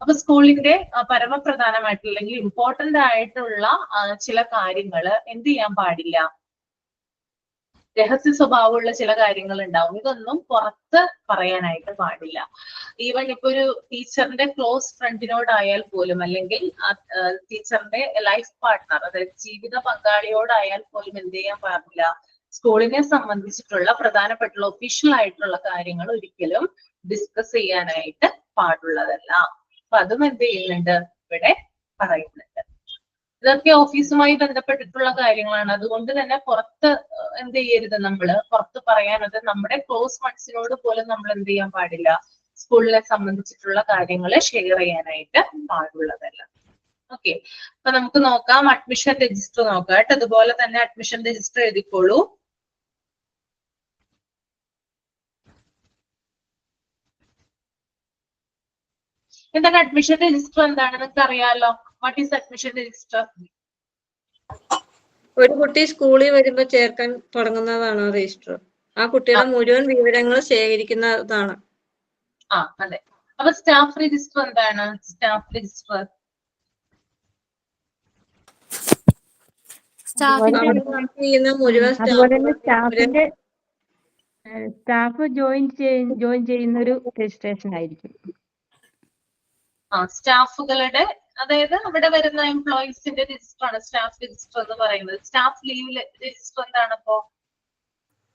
അപ്പൊ സ്കൂളിന്റെ പരമപ്രധാനമായിട്ടുള്ള അല്ലെങ്കിൽ ഇമ്പോർട്ടന്റ് ആയിട്ടുള്ള ചില കാര്യങ്ങള് എന്ത് ചെയ്യാൻ പാടില്ല? രഹസ്യ സ്വഭാവമുള്ള ചില കാര്യങ്ങൾ ഉണ്ടാവും. ഇതൊന്നും പുറത്ത് പറയാനായിട്ട് പാടില്ല. ഈവൻ ഇപ്പൊ ഒരു ടീച്ചറിന്റെ ക്ലോസ് ഫ്രണ്ടിനോടായാൽ പോലും, അല്ലെങ്കിൽ ടീച്ചറിന്റെ ലൈഫ് പാർട്ട്ണർ അതായത് ജീവിത പങ്കാളിയോടായാൽ പോലും എന്ത് ചെയ്യാൻ പാടില്ല? സ്കൂളിനെ സംബന്ധിച്ചിട്ടുള്ള പ്രധാനപ്പെട്ടുള്ള ഒഫീഷ്യൽ ആയിട്ടുള്ള കാര്യങ്ങൾ ഒരിക്കലും ഡിസ്കസ് ചെയ്യാനായിട്ട് പാടുള്ളതല്ല. അപ്പൊ അതും എന്ത് ചെയ്യുന്നുണ്ട് ഇവിടെ പറയുന്നുണ്ട്. ഇതൊക്കെ ഓഫീസുമായി ബന്ധപ്പെട്ടിട്ടുള്ള കാര്യങ്ങളാണ്. അതുകൊണ്ട് തന്നെ പുറത്ത് എന്ത് ചെയ്യരുത്, നമ്മള് പുറത്ത് പറയാനത് നമ്മുടെ ക്ലോസ് ഫ്രണ്ട്സിനോട് പോലും നമ്മൾ എന്ത് ചെയ്യാൻ പാടില്ല? സ്കൂളിനെ സംബന്ധിച്ചിട്ടുള്ള കാര്യങ്ങൾ ഷെയർ ചെയ്യാനായിട്ട് പാടുള്ളതല്ല. ഓക്കെ, അപ്പൊ നമുക്ക് നോക്കാം, അഡ്മിഷൻ രജിസ്റ്റർ നോക്കാം കേട്ടോ. അതുപോലെ തന്നെ അഡ്മിഷൻ രജിസ്റ്റർ എഴുതിക്കോളൂ. എന്താണ് അഡ്മിഷൻ രജിസ്റ്റർ? എന്താണ് നിങ്ങൾക്ക് അറിയാലോ? What is admission register? ഒരു കുട്ടി സ്കൂളിൽ വരുമ്പോ ചേർക്കാൻ തുടങ്ങുന്നതാണോ രജിസ്റ്റർ? ആ കുട്ടിയുടെ മുഴുവൻ വിവരങ്ങൾ ശേഖരിക്കുന്നതാണ്. അതെ. അപ്പൊ സ്റ്റാഫ് രജിസ്റ്റർ എന്താണ്? സ്റ്റാഫ് രജിസ്റ്റർ മുഴുവൻ അതുപോലെ തന്നെ സ്റ്റാഫ് ജോയിൻ ചെയ്യുന്ന ഒരു രജിസ്ട്രേഷൻ ആയിരിക്കും. സ്റ്റാഫുകളുടെ, അതായത് അവിടെ വരുന്ന എംപ്ലോയീസിന്റെ രജിസ്റ്റർ ആണ് സ്റ്റാഫ് രജിസ്റ്റർ എന്ന് പറയുന്നത്. സ്റ്റാഫ് ലീവ് രജിസ്റ്റർ എന്താണ്? അപ്പോ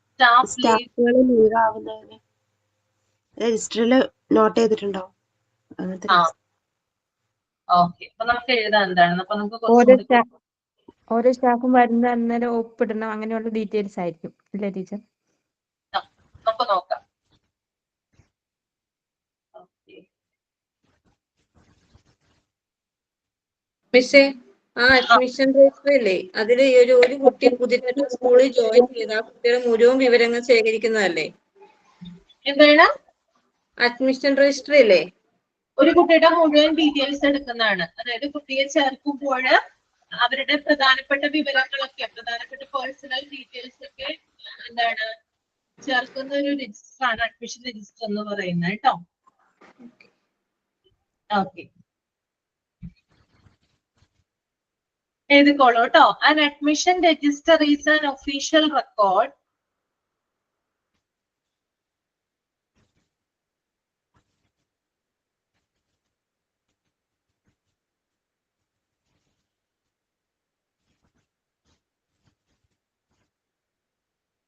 സ്റ്റാഫ് ലീവ് ആവുന്നതിന് രജിസ്റ്ററിൽ നോട്ട് ചെയ്തിട്ടുണ്ടാവും. ഓക്കെ, അപ്പൊ നമുക്ക് എഴുതാൻ എന്താണ്? അപ്പൊ നമുക്ക് ഓരോ സ്റ്റാഫും വരുന്ന അന്നേരം ഒപ്പിടണം, അങ്ങനെയുള്ള ഡീറ്റെയിൽസ് ആയിരിക്കും അല്ലേ ടീച്ചർ? നമുക്ക് നോക്കാം. മിസ്സേ, ആ അഡ്മിഷൻ രജിസ്റ്റർ ഇല്ലേ, അതില് ഒരു കുട്ടി പുതിയതായിട്ട് സ്കൂളിൽ ജോയിൻ ചെയ്ത ആ കുട്ടിയുടെ മുഴുവൻ വിവരങ്ങൾ ശേഖരിക്കുന്നതല്ലേ? എന്താണ് അഡ്മിഷൻ രജിസ്റ്റർ ഇല്ലേ? ഒരു കുട്ടിയുടെ മുഴുവൻ ഡീറ്റെയിൽസ് എടുക്കുന്നതാണ്. അതായത് കുട്ടിയെ ചേർക്കുമ്പോൾ അവരുടെ പ്രധാനപ്പെട്ട വിവരങ്ങളൊക്കെ, പ്രധാനപ്പെട്ട പേഴ്സണൽ ഡീറ്റെയിൽസ് ഒക്കെ എന്താണ് ചേർക്കുന്ന ഒരു രജിസ്റ്റർ ആണ് അഡ്മിഷൻ രജിസ്റ്റർ എന്ന് പറയുന്നത് കേട്ടോ. ഓക്കെ, എഴുതിക്കോളൂ കേട്ടോ. An admission register is an official record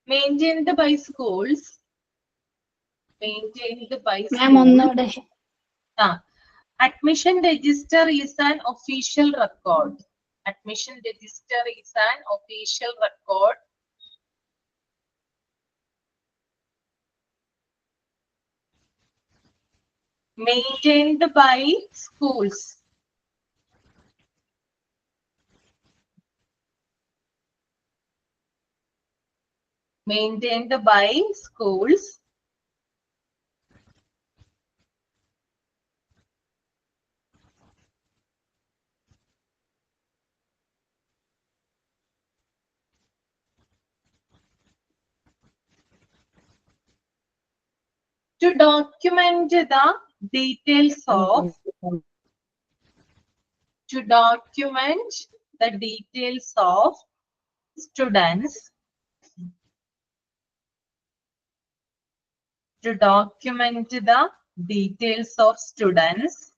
maintained by schools. Maintained by schools. Admission register is an official record. Admission register is an official record maintained by schools. Maintained by schools to document the details of students. To document the details of students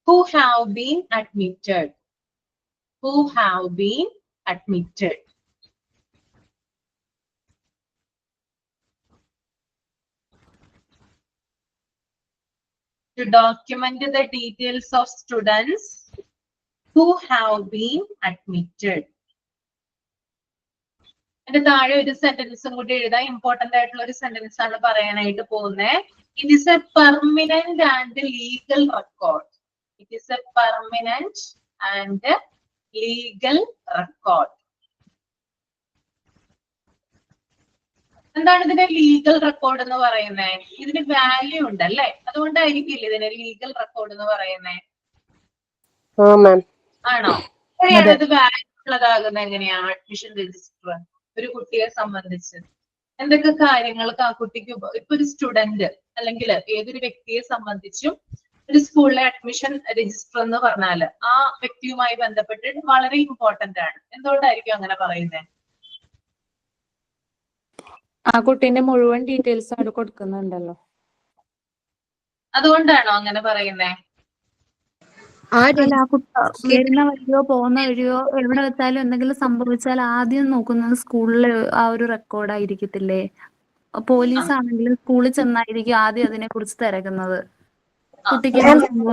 who have been admitted. Who have been admitted. To document the details of students who have been admitted. എന്റെ താഴെ ഒരു സെന്റൻസും കൂടി എഴുതാം. Important ആയിട്ടുള്ള ഒരു sentence ആണ് പറയാനായിട്ട് പോകുന്നത്. It is A permanent and legal record. It is A permanent and legal record. എന്താണ് ഇതിന്റെ ലീഗൽ റെക്കോർഡ് എന്ന് പറയുന്നത്? ഇതിന് വാല്യൂ ഉണ്ടല്ലേ, അതുകൊണ്ടായിരിക്കില്ല ഇതിന് ലീഗൽ റെക്കോർഡ് എന്ന് പറയുന്നത്. ആണോ? ഇത് വാല്യൂ ഉള്ളതാകുന്നത് എങ്ങനെയാണ്? അഡ്മിഷൻ രജിസ്റ്റർ ഒരു കുട്ടിയെ സംബന്ധിച്ച് എന്തൊക്കെ കാര്യങ്ങൾക്ക് ആ കുട്ടിക്ക് ഇപ്പൊ ഒരു സ്റ്റുഡന്റ് അല്ലെങ്കിൽ ഏതൊരു വ്യക്തിയെ സംബന്ധിച്ചും ഒരു സ്കൂളിലെ അഡ്മിഷൻ രജിസ്റ്റർ എന്ന് പറഞ്ഞാല് ആ വ്യക്തിയുമായി ബന്ധപ്പെട്ട് വളരെ ഇമ്പോർട്ടന്റ് ആണ്. എന്തുകൊണ്ടായിരിക്കും അങ്ങനെ പറയുന്നത്? ആ കുട്ടീന്റെ മുഴുവൻ ഡീറ്റെയിൽസ് അവിടെ കൊടുക്കുന്നുണ്ടല്ലോ, അതുകൊണ്ടാണോ അങ്ങനെ പറയുന്നേ? അല്ല, ആ കുട്ടി വരുന്ന വഴിയോ പോകുന്ന വഴിയോ എവിടെ വെച്ചാലും എന്തെങ്കിലും സംഭവിച്ചാൽ ആദ്യം നോക്കുന്നത് സ്കൂളിലെ ആ ഒരു റെക്കോർഡ് ആയിരിക്കത്തില്ലേ? പോലീസ് ആണെങ്കിലും സ്കൂളിൽ ചെന്നായിരിക്കും ആദ്യം അതിനെ കുറിച്ച് തിരക്കുന്നത്. കുട്ടിക്ക്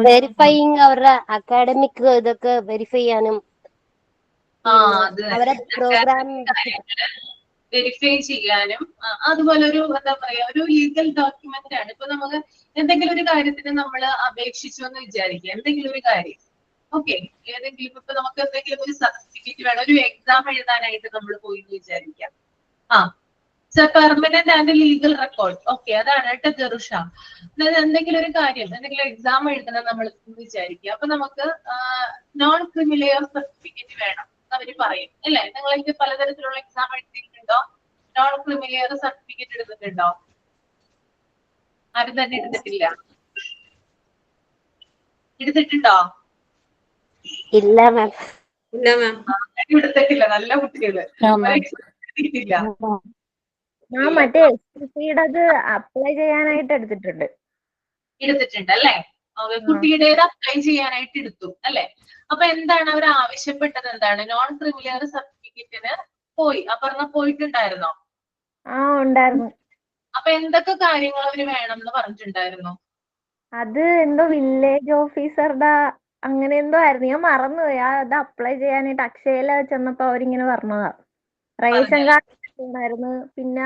വെരിഫൈയിങ് അവരുടെ അക്കാഡമിക് ഇതൊക്കെ വെരിഫൈ ചെയ്യാനും അവരുടെ പ്രോഗ്രാം വെരിഫൈ ചെയ്യാനും അതുപോലെ ഒരു എന്താ പറയാ ഒരു ലീഗൽ ഡോക്യുമെന്റ് ആണ്. ഇപ്പൊ നമുക്ക് എന്തെങ്കിലും ഒരു കാര്യത്തിന് നമ്മൾ അപേക്ഷിച്ചു എന്ന് വിചാരിക്കുക, എന്തെങ്കിലും ഒരു കാര്യം, ഓക്കെ, ഏതെങ്കിലും ഇപ്പൊ നമുക്ക് എന്തെങ്കിലും ഒരു സർട്ടിഫിക്കറ്റ് വേണം, ഒരു എക്സാം എഴുതാനായിട്ട് നമ്മൾ പോയി എന്ന് വിചാരിക്കാം. Permanent and legal record, okay, അതാണ് കേട്ടോ ജെറുഷ. എന്തെങ്കിലും ഒരു കാര്യം, എന്തെങ്കിലും എക്സാം എഴുതണം നമ്മൾ വിചാരിക്കുക, അപ്പൊ നമുക്ക് നോൺ ക്രിമിലെയർ സർട്ടിഫിക്കറ്റ് വേണം അവര് പറയും അല്ലേ? നിങ്ങൾക്ക് പലതരത്തിലുള്ള എക്സാം എഴുതിയിട്ടുണ്ടോ? നോൺ ക്രിമിലെയർ സർട്ടിഫിക്കറ്റ് എടുത്തിട്ടുണ്ടോ? ആരും തന്നെ എടുത്തിട്ടില്ല? എടുത്തിട്ടുണ്ടോ? ഇല്ല മാം. എടുത്തിട്ടില്ല. നല്ല കുട്ടികള് എടുത്തിട്ടില്ല. മറ്റേ SSCയുടെ അപ്ലൈ ചെയ്യാനായിട്ട് എടുത്തിട്ടുണ്ട് അല്ലേ? കുട്ടിയുടേത് അപ്ലൈ ചെയ്യാനായിട്ട് എടുത്തു അല്ലെ? അപ്പൊ എന്താണ് അവർ ആവശ്യപ്പെട്ടത്? എന്താണ്? നോൺ ക്രിമിലെയർ സർട്ടിഫിക്കറ്റിന് പോയി. അപർണ പോയിട്ടുണ്ടായിരുന്നോ? ഉണ്ടായിരുന്നു. അപ്പൊ എന്തൊക്കെ കാര്യങ്ങൾ അവര് വേണം എന്ന് പറഞ്ഞിട്ടുണ്ടായിരുന്നു? അത് എന്തോ വില്ലേജ് ഓഫീസറുടെ അങ്ങനെ എന്തോ ആയിരുന്നു, ഞാൻ മറന്നുപോയി. അത് അപ്ലൈ ചെയ്യാനായിട്ട് അക്ഷയയില് ചെന്നപ്പോ അവരിങ്ങനെ പറഞ്ഞതാ. റേഷൻ കാർഡ് ഉണ്ടായിരുന്നു, പിന്നെ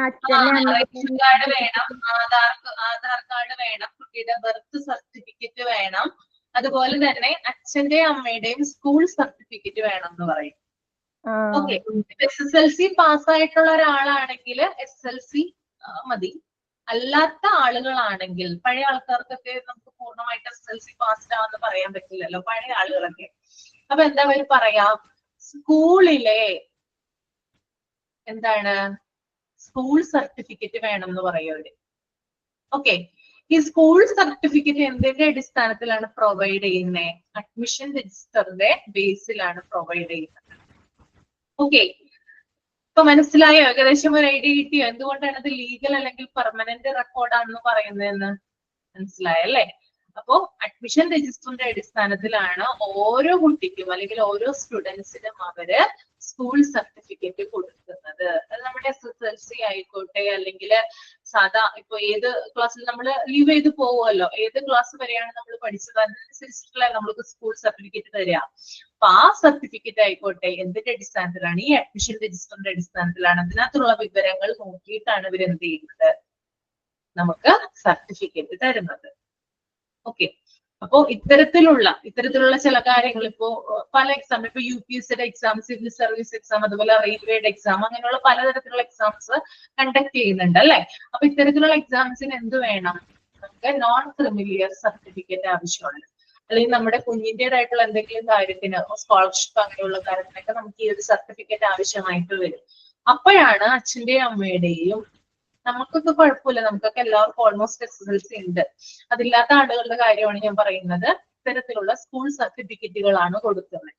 റേഷൻ കാർഡ് വേണം, ആധാർ കാർഡ് വേണം, കുട്ടിയുടെ ബർത്ത് സർട്ടിഫിക്കറ്റ് വേണം, അതുപോലെ തന്നെ അച്ഛന്റെയും അമ്മയുടെയും സ്കൂൾ സർട്ടിഫിക്കറ്റ് വേണം എന്ന് പറയും. ഓക്കെ, SSLC പാസ്സായിട്ടുള്ള ഒരാളാണെങ്കിൽ SLC മതി. അല്ലാത്ത ആളുകളാണെങ്കിൽ, പഴയ ആൾക്കാർക്കൊക്കെ നമുക്ക് പൂർണ്ണമായിട്ട് SSLC പാസ്ഡ് ആണെന്ന് പറയാൻ പറ്റില്ലല്ലോ, പഴയ ആളുകളൊക്കെ. അപ്പൊ എന്താ അവര് പറയാ? സ്കൂളിലെ എന്താണ് സ്കൂൾ സർട്ടിഫിക്കറ്റ് വേണം എന്ന് പറയും അവര്. ഓക്കെ, ഈ സ്കൂൾ സർട്ടിഫിക്കറ്റ് എന്തിന്റെ അടിസ്ഥാനത്തിലാണ് പ്രൊവൈഡ് ചെയ്യുന്നത്? അഡ്മിഷൻ രജിസ്റ്ററിന്റെ ബേസിലാണ് പ്രൊവൈഡ് ചെയ്യുന്നത്. ഓക്കെ, ഇപ്പൊ മനസ്സിലായോ? ഏകദേശം ഒരു ഐഡിയ കിട്ടിയോ എന്തുകൊണ്ടാണ് ഇത് ലീഗൽ അല്ലെങ്കിൽ പെർമനന്റ് റെക്കോർഡാണെന്ന് പറയുന്നതെന്ന്? മനസ്സിലായല്ലേ? അപ്പോ അഡ്മിഷൻ രജിസ്റ്ററിന്റെ അടിസ്ഥാനത്തിലാണ് ഓരോ കുട്ടിക്കും അല്ലെങ്കിൽ ഓരോ സ്റ്റുഡൻസിനും അവര് സ്കൂൾ സർട്ടിഫിക്കറ്റ് കൊടുക്കുന്നത്. അത് നമ്മുടെ SSLC ആയിക്കോട്ടെ, അല്ലെങ്കിൽ സാധാ ഇപ്പൊ ഏത് ക്ലാസ്സിൽ നമ്മൾ ലീവ് ചെയ്ത് പോവുമല്ലോ, ഏത് ക്ലാസ് വരെയാണ് നമ്മൾ പഠിച്ചത് അതിനനുസരിച്ചിട്ടുള്ള നമ്മൾക്ക് സ്കൂൾ സർട്ടിഫിക്കറ്റ് തരിക. അപ്പൊ ആ സർട്ടിഫിക്കറ്റ് ആയിക്കോട്ടെ എന്തിന്റെ അടിസ്ഥാനത്തിലാണ്? ഈ അഡ്മിഷൻ രജിസ്റ്ററിന്റെ അടിസ്ഥാനത്തിലാണ്. അതിനകത്തുള്ള വിവരങ്ങൾ നോക്കിയിട്ടാണ് ഇവർ എന്ത് ചെയ്യുന്നത്? നമുക്ക് സർട്ടിഫിക്കറ്റ് തരുന്നത്. ഓക്കെ, അപ്പോ ഇത്തരത്തിലുള്ള ചില കാര്യങ്ങൾ ഇപ്പോ പല എക്സാം, ഇപ്പൊ UPSCയുടെ എക്സാം, സിവിൽ സർവീസ് എക്സാം, അതുപോലെ റെയിൽവേയുടെ എക്സാം, അങ്ങനെയുള്ള പലതരത്തിലുള്ള എക്സാംസ് കണ്ടക്ട് ചെയ്യുന്നുണ്ട് അല്ലെ? അപ്പൊ ഇത്തരത്തിലുള്ള എക്സാംസിന് എന്ത് വേണം? നമുക്ക് നോൺ ക്രിമിലിയർ സർട്ടിഫിക്കറ്റ് ആവശ്യമുണ്ട്. അല്ലെങ്കിൽ നമ്മുടെ കുഞ്ഞിൻ്റെതായിട്ടുള്ള എന്തെങ്കിലും കാര്യത്തിന്, സ്കോളർഷിപ്പ് അങ്ങനെയുള്ള കാര്യത്തിനൊക്കെ നമുക്ക് ഈ ഒരു സർട്ടിഫിക്കറ്റ് ആവശ്യമായിട്ട് വരും. അപ്പോഴാണ് അച്ഛന്റെയും അമ്മയുടെയും, നമുക്കൊക്കെ കുഴപ്പമില്ല, നമുക്കൊക്കെ എല്ലാവർക്കും ഓൾമോസ്റ്റ് SSLC ഉണ്ട്, അതില്ലാത്ത ആളുകളുടെ കാര്യമാണ് ഞാൻ പറയുന്നത്, ഇത്തരത്തിലുള്ള സ്കൂൾ സർട്ടിഫിക്കറ്റുകളാണ് കൊടുക്കുന്നത്.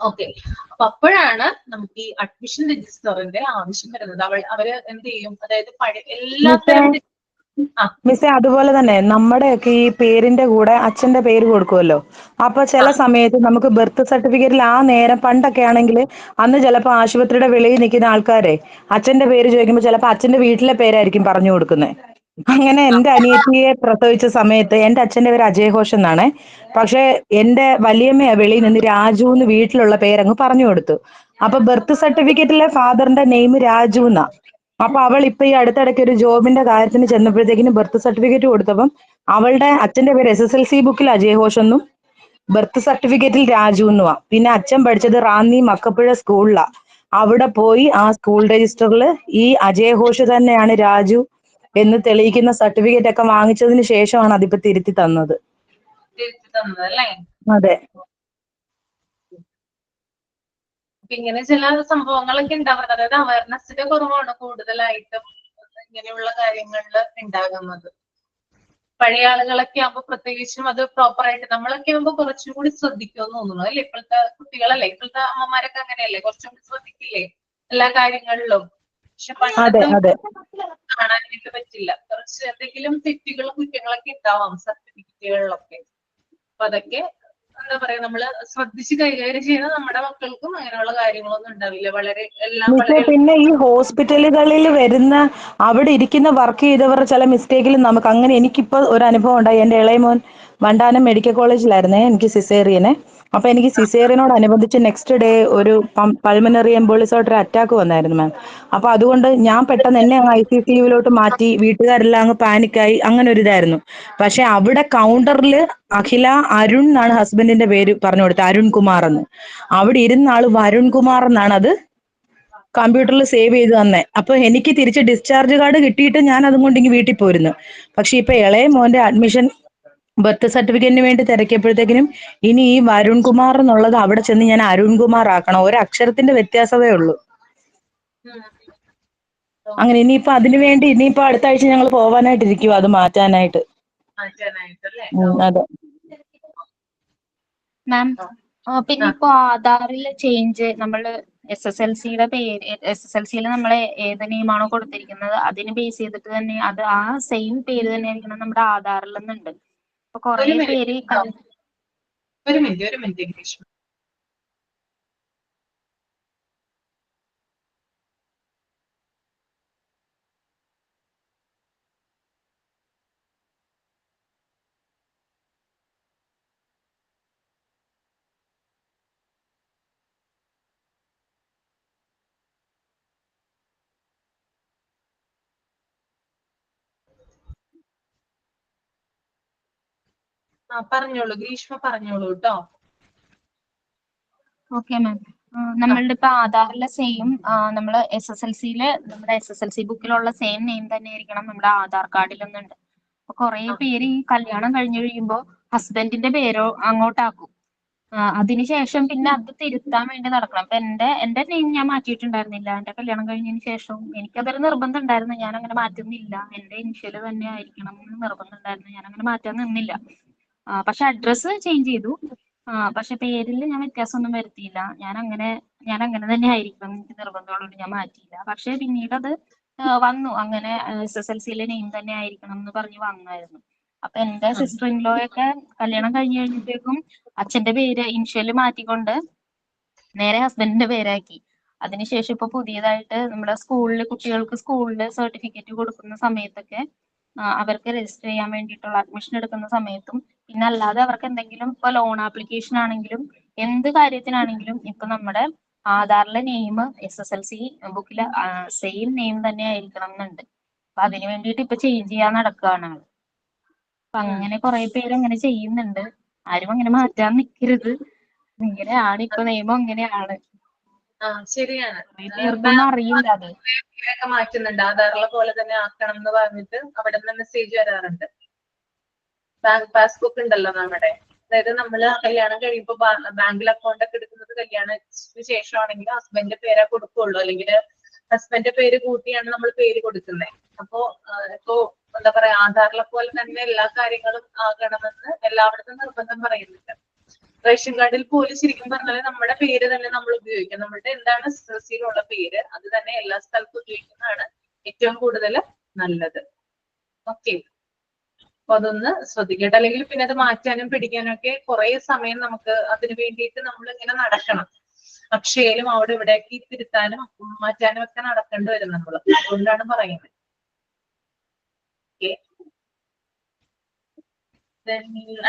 ഓക്കെ, അപ്പൊ അപ്പോഴാണ് നമുക്ക് ഈ അഡ്മിഷൻ രജിസ്റ്ററിന്റെ ആവശ്യം വരുന്നത്. അവര് എന്ത് ചെയ്യും? അതായത് എല്ലാത്തരം മിസ്സേ, അതുപോലെ തന്നെ നമ്മുടെയൊക്കെ ഈ പേരിന്റെ കൂടെ അച്ഛന്റെ പേര് കൊടുക്കുമല്ലോ. അപ്പൊ ചില സമയത്ത് നമുക്ക് ബർത്ത് സർട്ടിഫിക്കറ്റിൽ ആ നേരം പണ്ടൊക്കെ ആണെങ്കിൽ അന്ന് ചിലപ്പോൾ ആശുപത്രിയുടെ വെളിയിൽ നിൽക്കുന്ന ആൾക്കാരെ അച്ഛന്റെ പേര് ചോദിക്കുമ്പോൾ ചിലപ്പോൾ അച്ഛന്റെ വീട്ടിലെ പേരായിരിക്കും പറഞ്ഞു കൊടുക്കുന്നത്. അങ്ങനെ എന്റെ അനിയത്തിയെ പ്രസവിച്ച സമയത്ത് എന്റെ അച്ഛന്റെ പേര് അജയഘോഷ് എന്നാണ്. പക്ഷെ എന്റെ വലിയമ്മയാ വെളിയിൽ നിന്ന് രാജു എന്ന് വീട്ടിലുള്ള പേരങ്ങ് പറഞ്ഞു കൊടുത്തു. അപ്പൊ ബർത്ത് സർട്ടിഫിക്കറ്റിലെ ഫാദറിന്റെ നെയിം രാജു എന്നാ. അപ്പൊ അവൾ ഇപ്പൊ ഈ അടുത്തിടയ്ക്ക് ഒരു ജോബിന്റെ കാര്യത്തിന് ചെന്നപ്പോഴത്തേക്കിന് ബർത്ത് സർട്ടിഫിക്കറ്റ് കൊടുത്തപ്പം അവളുടെ അച്ഛന്റെ പേര് SSLC ബുക്കിൽ അജയ് ഘോഷ് എന്നും ബർത്ത് സർട്ടിഫിക്കറ്റിൽ രാജു എന്നുവാ. പിന്നെ അച്ഛൻ പഠിച്ചത് റാന്നി മക്കപ്പുഴ സ്കൂളിലാ. അവിടെ പോയി ആ സ്കൂൾ രജിസ്റ്ററിൽ ഈ അജയ് ഘോഷ് തന്നെയാണ് രാജു എന്ന് തെളിയിക്കുന്ന സർട്ടിഫിക്കറ്റ് ഒക്കെ വാങ്ങിച്ചതിന് ശേഷമാണ് അതിപ്പോ തിരുത്തി തന്നത്. തിരിച്ചു തന്നത് അല്ലേ? അതെ. അപ്പൊ ഇങ്ങനെ ചില സംഭവങ്ങളൊക്കെ ഉണ്ടാവുന്നത്, അതായത് അവയർനെസിന്റെ കുറവാണ് കൂടുതലായിട്ടും ഇങ്ങനെയുള്ള കാര്യങ്ങളിൽ ഉണ്ടാകുന്നത്. പഴയ ആളുകളൊക്കെ ആകുമ്പോൾ പ്രത്യേകിച്ചും അത് പ്രോപ്പറായിട്ട്, നമ്മളൊക്കെ ആകുമ്പോൾ കുറച്ചും കൂടി ശ്രദ്ധിക്കുമെന്ന് തോന്നുന്നു അല്ലെ? ഇപ്പോഴത്തെ കുട്ടികളല്ലേ, ഇപ്പോഴത്തെ അമ്മമാരൊക്കെ അങ്ങനെയല്ലേ, കുറച്ചും കൂടി ശ്രദ്ധിക്കില്ലേ എല്ലാ കാര്യങ്ങളിലും. പക്ഷെ പണ്ടത്തെ കാണാനായിട്ട് പറ്റില്ല. കുറച്ച് എന്തെങ്കിലും തെറ്റുകളും കുറ്റങ്ങളൊക്കെ ഉണ്ടാവാം സർട്ടിഫിക്കറ്റുകളിലൊക്കെ. അപ്പൊ അതൊക്കെ എന്താ പറയാ, നമ്മള് ശ്രദ്ധിച്ച് കൈകാര്യം ചെയ്യുന്ന നമ്മുടെ മക്കൾക്കും അങ്ങനെയുള്ള കാര്യങ്ങളൊന്നും ഉണ്ടാവില്ല. വളരെ എല്ലാം വളരെ പിന്നെ ഈ ഹോസ്പിറ്റലുകളിൽ വരുന്ന അവിടെ ഇരിക്കുന്ന വർക്ക് ചെയ്തവരുടെ ചില മിസ്റ്റേക്കിൽ നമുക്ക് അങ്ങനെ, എനിക്കിപ്പോ ഒരു അനുഭവം ഉണ്ടായി. എന്റെ ഇളയ മോൻ വണ്ടാനം മെഡിക്കൽ കോളേജിലായിരുന്നേ, എനിക്ക് സിസേറിയനെ. അപ്പൊ എനിക്ക് സിസേറിയനോടനുബന്ധിച്ച് നെക്സ്റ്റ് ഡേ ഒരു പൾമനറി എംബോളിസോട്ടറി അറ്റാക്ക് വന്നായിരുന്നു മാം. അപ്പൊ അതുകൊണ്ട് ഞാൻ പെട്ടെന്ന് എന്നെ അങ്ങ് ICCUവിലോട്ട് മാറ്റി, വീട്ടുകാരെല്ലാം അങ്ങ് പാനിക്കായി, അങ്ങനെ ഒരു ഇതായിരുന്നു. പക്ഷെ അവിടെ കൗണ്ടറിൽ അഖില അരുൺ എന്നാണ് ഹസ്ബൻഡിന്റെ പേര് പറഞ്ഞു കൊടുത്തത്, അരുൺ കുമാർ എന്ന്. അവിടെ ഇരുന്ന ആള് വരുൺ കുമാർ എന്നാണ് അത് കമ്പ്യൂട്ടറിൽ സേവ് ചെയ്ത് തന്നെ. അപ്പൊ എനിക്ക് തിരിച്ച് ഡിസ്ചാർജ് കാർഡ് കിട്ടിയിട്ട് ഞാൻ അതും കൊണ്ട് ഇങ്ങ് വീട്ടിൽ പോയിരുന്നു. പക്ഷെ ഇപ്പൊ ഇളയ മോന്റെ അഡ്മിഷൻ ബർത്ത് സർട്ടിഫിക്കറ്റിന് വേണ്ടി തിരക്കിയപ്പോഴത്തേക്കിനും ഇനി ഈ വരുൺ കുമാർ എന്നുള്ളത് അവിടെ ചെന്ന് ഞാൻ അരുൺ കുമാർ ആക്കണം. ഒരക്ഷരത്തിന്റെ വ്യത്യാസമേ ഉള്ളൂ. അങ്ങനെ ഇനിയിപ്പോ അതിനു വേണ്ടി ഇനിയിപ്പോ അടുത്ത ആഴ്ച ഞങ്ങൾ പോവാനായിട്ടിരിക്കുവോ അത് മാറ്റാനായിട്ട്. അതെ മാം, പിന്നെ ഇപ്പൊ ആധാറിൽ ചേഞ്ച് നമ്മള് SSLCയുടെ പേര്, SSLCയിൽ നമ്മളെ ഏത് നെയിമാണോ കൊടുത്തിരിക്കുന്നത് അതിന് ബേസ് ചെയ്തിട്ട് തന്നെ അത് ആ സെയിം പേര് തന്നെ ആയിരിക്കണം നമ്മുടെ ആധാറിൽ നിന്നുണ്ട്. അപ്പൊ കുറെ പേര് ഒരു മിനിറ്റ് ഗ്രീഷ്മ. പറഞ്ഞോളൂ ഗ്രീഷ്മ, പറഞ്ഞോളൂ കേട്ടോ. ഓക്കെ മാം, നമ്മളുടെ ഇപ്പൊ ആധാറിലെ സെയിം നമ്മള് SSLCയില് നമ്മുടെ SSLC ബുക്കിലുള്ള സെയിം നെയിം തന്നെ ആയിരിക്കണം നമ്മുടെ ആധാർ കാർഡിലൊന്നുണ്ട്. അപ്പൊ കുറെ പേര് ഈ കല്യാണം കഴിഞ്ഞു കഴിയുമ്പോ ഹസ്ബൻഡിന്റെ പേരോ അങ്ങോട്ടാക്കും. അതിനുശേഷം പിന്നെ അത് തിരുത്താൻ വേണ്ടി നടക്കണം. അപ്പൊ എന്റെ നെയിം ഞാൻ മാറ്റിയിട്ടുണ്ടായിരുന്നില്ല. എന്റെ കല്യാണം കഴിഞ്ഞതിന് ശേഷവും എനിക്കതൊരു നിർബന്ധം ഉണ്ടായിരുന്നു. ഞാൻ അങ്ങനെ മാറ്റുന്നില്ല, എന്റെ ഇനിഷ്യല് തന്നെ ആയിരിക്കണം എന്ന് നിർബന്ധം ഉണ്ടായിരുന്നു. ഞാൻ അങ്ങനെ മാറ്റാൻ നിന്നില്ല. പക്ഷെ അഡ്രസ്സ് ചേഞ്ച് ചെയ്തു. പക്ഷെ പേരിൽ ഞാൻ വ്യത്യാസമൊന്നും വരുത്തിയില്ല. ഞാൻ അങ്ങനെ തന്നെ ആയിരിക്കണം, എനിക്ക് നിർബന്ധമുള്ളതുകൊണ്ട് ഞാൻ മാറ്റിയില്ല. പക്ഷെ പിന്നീട് അത് വന്നു, അങ്ങനെ SSLCയിലെ നെയിം തന്നെ ആയിരിക്കണം എന്ന് പറഞ്ഞ് വന്നായിരുന്നു. അപ്പൊ എന്റെ സിസ്റ്റർ ഇൻ ലോ ഒക്കെ കല്യാണം കഴിഞ്ഞ് കഴിഞ്ഞപ്പോഴേക്കും അച്ഛന്റെ പേര് ഇനിഷ്യല് മാറ്റിക്കൊണ്ട് നേരെ ഹസ്ബൻഡിന്റെ പേരാക്കി. അതിനുശേഷം ഇപ്പൊ പുതിയതായിട്ട് നമ്മുടെ കുട്ടികൾക്ക് സ്കൂളിൽ സർട്ടിഫിക്കറ്റ് കൊടുക്കുന്ന സമയത്തൊക്കെ അവർക്ക് രജിസ്റ്റർ ചെയ്യാൻ വേണ്ടിയിട്ടുള്ള അഡ്മിഷൻ എടുക്കുന്ന സമയത്തും പിന്നെ അല്ലാതെ അവർക്ക് എന്തെങ്കിലും ഇപ്പൊ ലോൺ ആപ്ലിക്കേഷൻ ആണെങ്കിലും എന്ത് കാര്യത്തിനാണെങ്കിലും ഇപ്പൊ നമ്മുടെ ആധാറിലെ നെയിം SSLC ബുക്കിലെ സെയിം നെയിം തന്നെ ആയിരിക്കണം എന്നുണ്ട്. അപ്പൊ അതിന് വേണ്ടിയിട്ട് ഇപ്പൊ ചേഞ്ച് ചെയ്യാൻ നടക്കുകയാണ് ആള്. അപ്പൊ അങ്ങനെ കുറെ പേര് അങ്ങനെ ചെയ്യുന്നുണ്ട്. ആരും അങ്ങനെ മാറ്റാൻ നിൽക്കരുത്. ഇങ്ങനെയാണ് ഇപ്പൊ നിയമം, അങ്ങനെയാണ്. ശരിയാണ്. പേർക്കൊന്നും അറിയില്ല അത്. പേരൊക്കെ മാറ്റുന്നുണ്ട്, ആധാറിലെ പോലെ തന്നെ ആക്കണം എന്ന് പറഞ്ഞിട്ട് അവിടെ നിന്ന് മെസ്സേജ് വരാറുണ്ട്. ബാങ്ക് പാസ്ബുക്ക് ഉണ്ടല്ലോ നമ്മുടെ, അതായത് നമ്മള് കല്യാണം കഴിയുമ്പോ ബാങ്കിൽ അക്കൗണ്ട് ഒക്കെ എടുക്കുന്നത് കല്യാണത്തിന് ശേഷമാണെങ്കിൽ ഹസ്ബൻഡിന്റെ പേരെ കൊടുക്കുള്ളൂ, അല്ലെങ്കിൽ ഹസ്ബൻഡിന്റെ പേര് കൂട്ടിയാണ് നമ്മൾ പേര് കൊടുക്കുന്നത്. അപ്പോ ഇപ്പോ എന്താ പറയാ, ആധാറിലെ പോലെ തന്നെ എല്ലാ കാര്യങ്ങളും ആകണമെന്ന് എല്ലായിടത്തും നിർബന്ധം പറയുന്നുണ്ട്. റേഷൻ കാർഡിൽ പോലും ശരിക്കും പറഞ്ഞാൽ നമ്മുടെ പേര് തന്നെ നമ്മൾ ഉപയോഗിക്കാം. നമ്മുടെ എന്താണ് SSLCയിലുള്ള പേര് അത് തന്നെ എല്ലാ സ്ഥലത്തും ഉപയോഗിക്കുന്നതാണ് ഏറ്റവും കൂടുതൽ നല്ലത്. ഓക്കെ, അപ്പൊ അതൊന്ന് ശ്രദ്ധിക്കട്ടെ. അല്ലെങ്കിൽ പിന്നെ അത് മാറ്റാനും പിടിക്കാനും ഒക്കെ കുറെ സമയം നമുക്ക് അതിന് വേണ്ടിയിട്ട് നമ്മൾ ഇങ്ങനെ നടക്കണം. അക്ഷയയിലും അവിടെ ഇവിടെയൊക്കെ തിരുത്താനും മാറ്റാനും ഒക്കെ നടക്കേണ്ടി വരും നമ്മൾ. അതുകൊണ്ടാണ് പറയുന്നത്.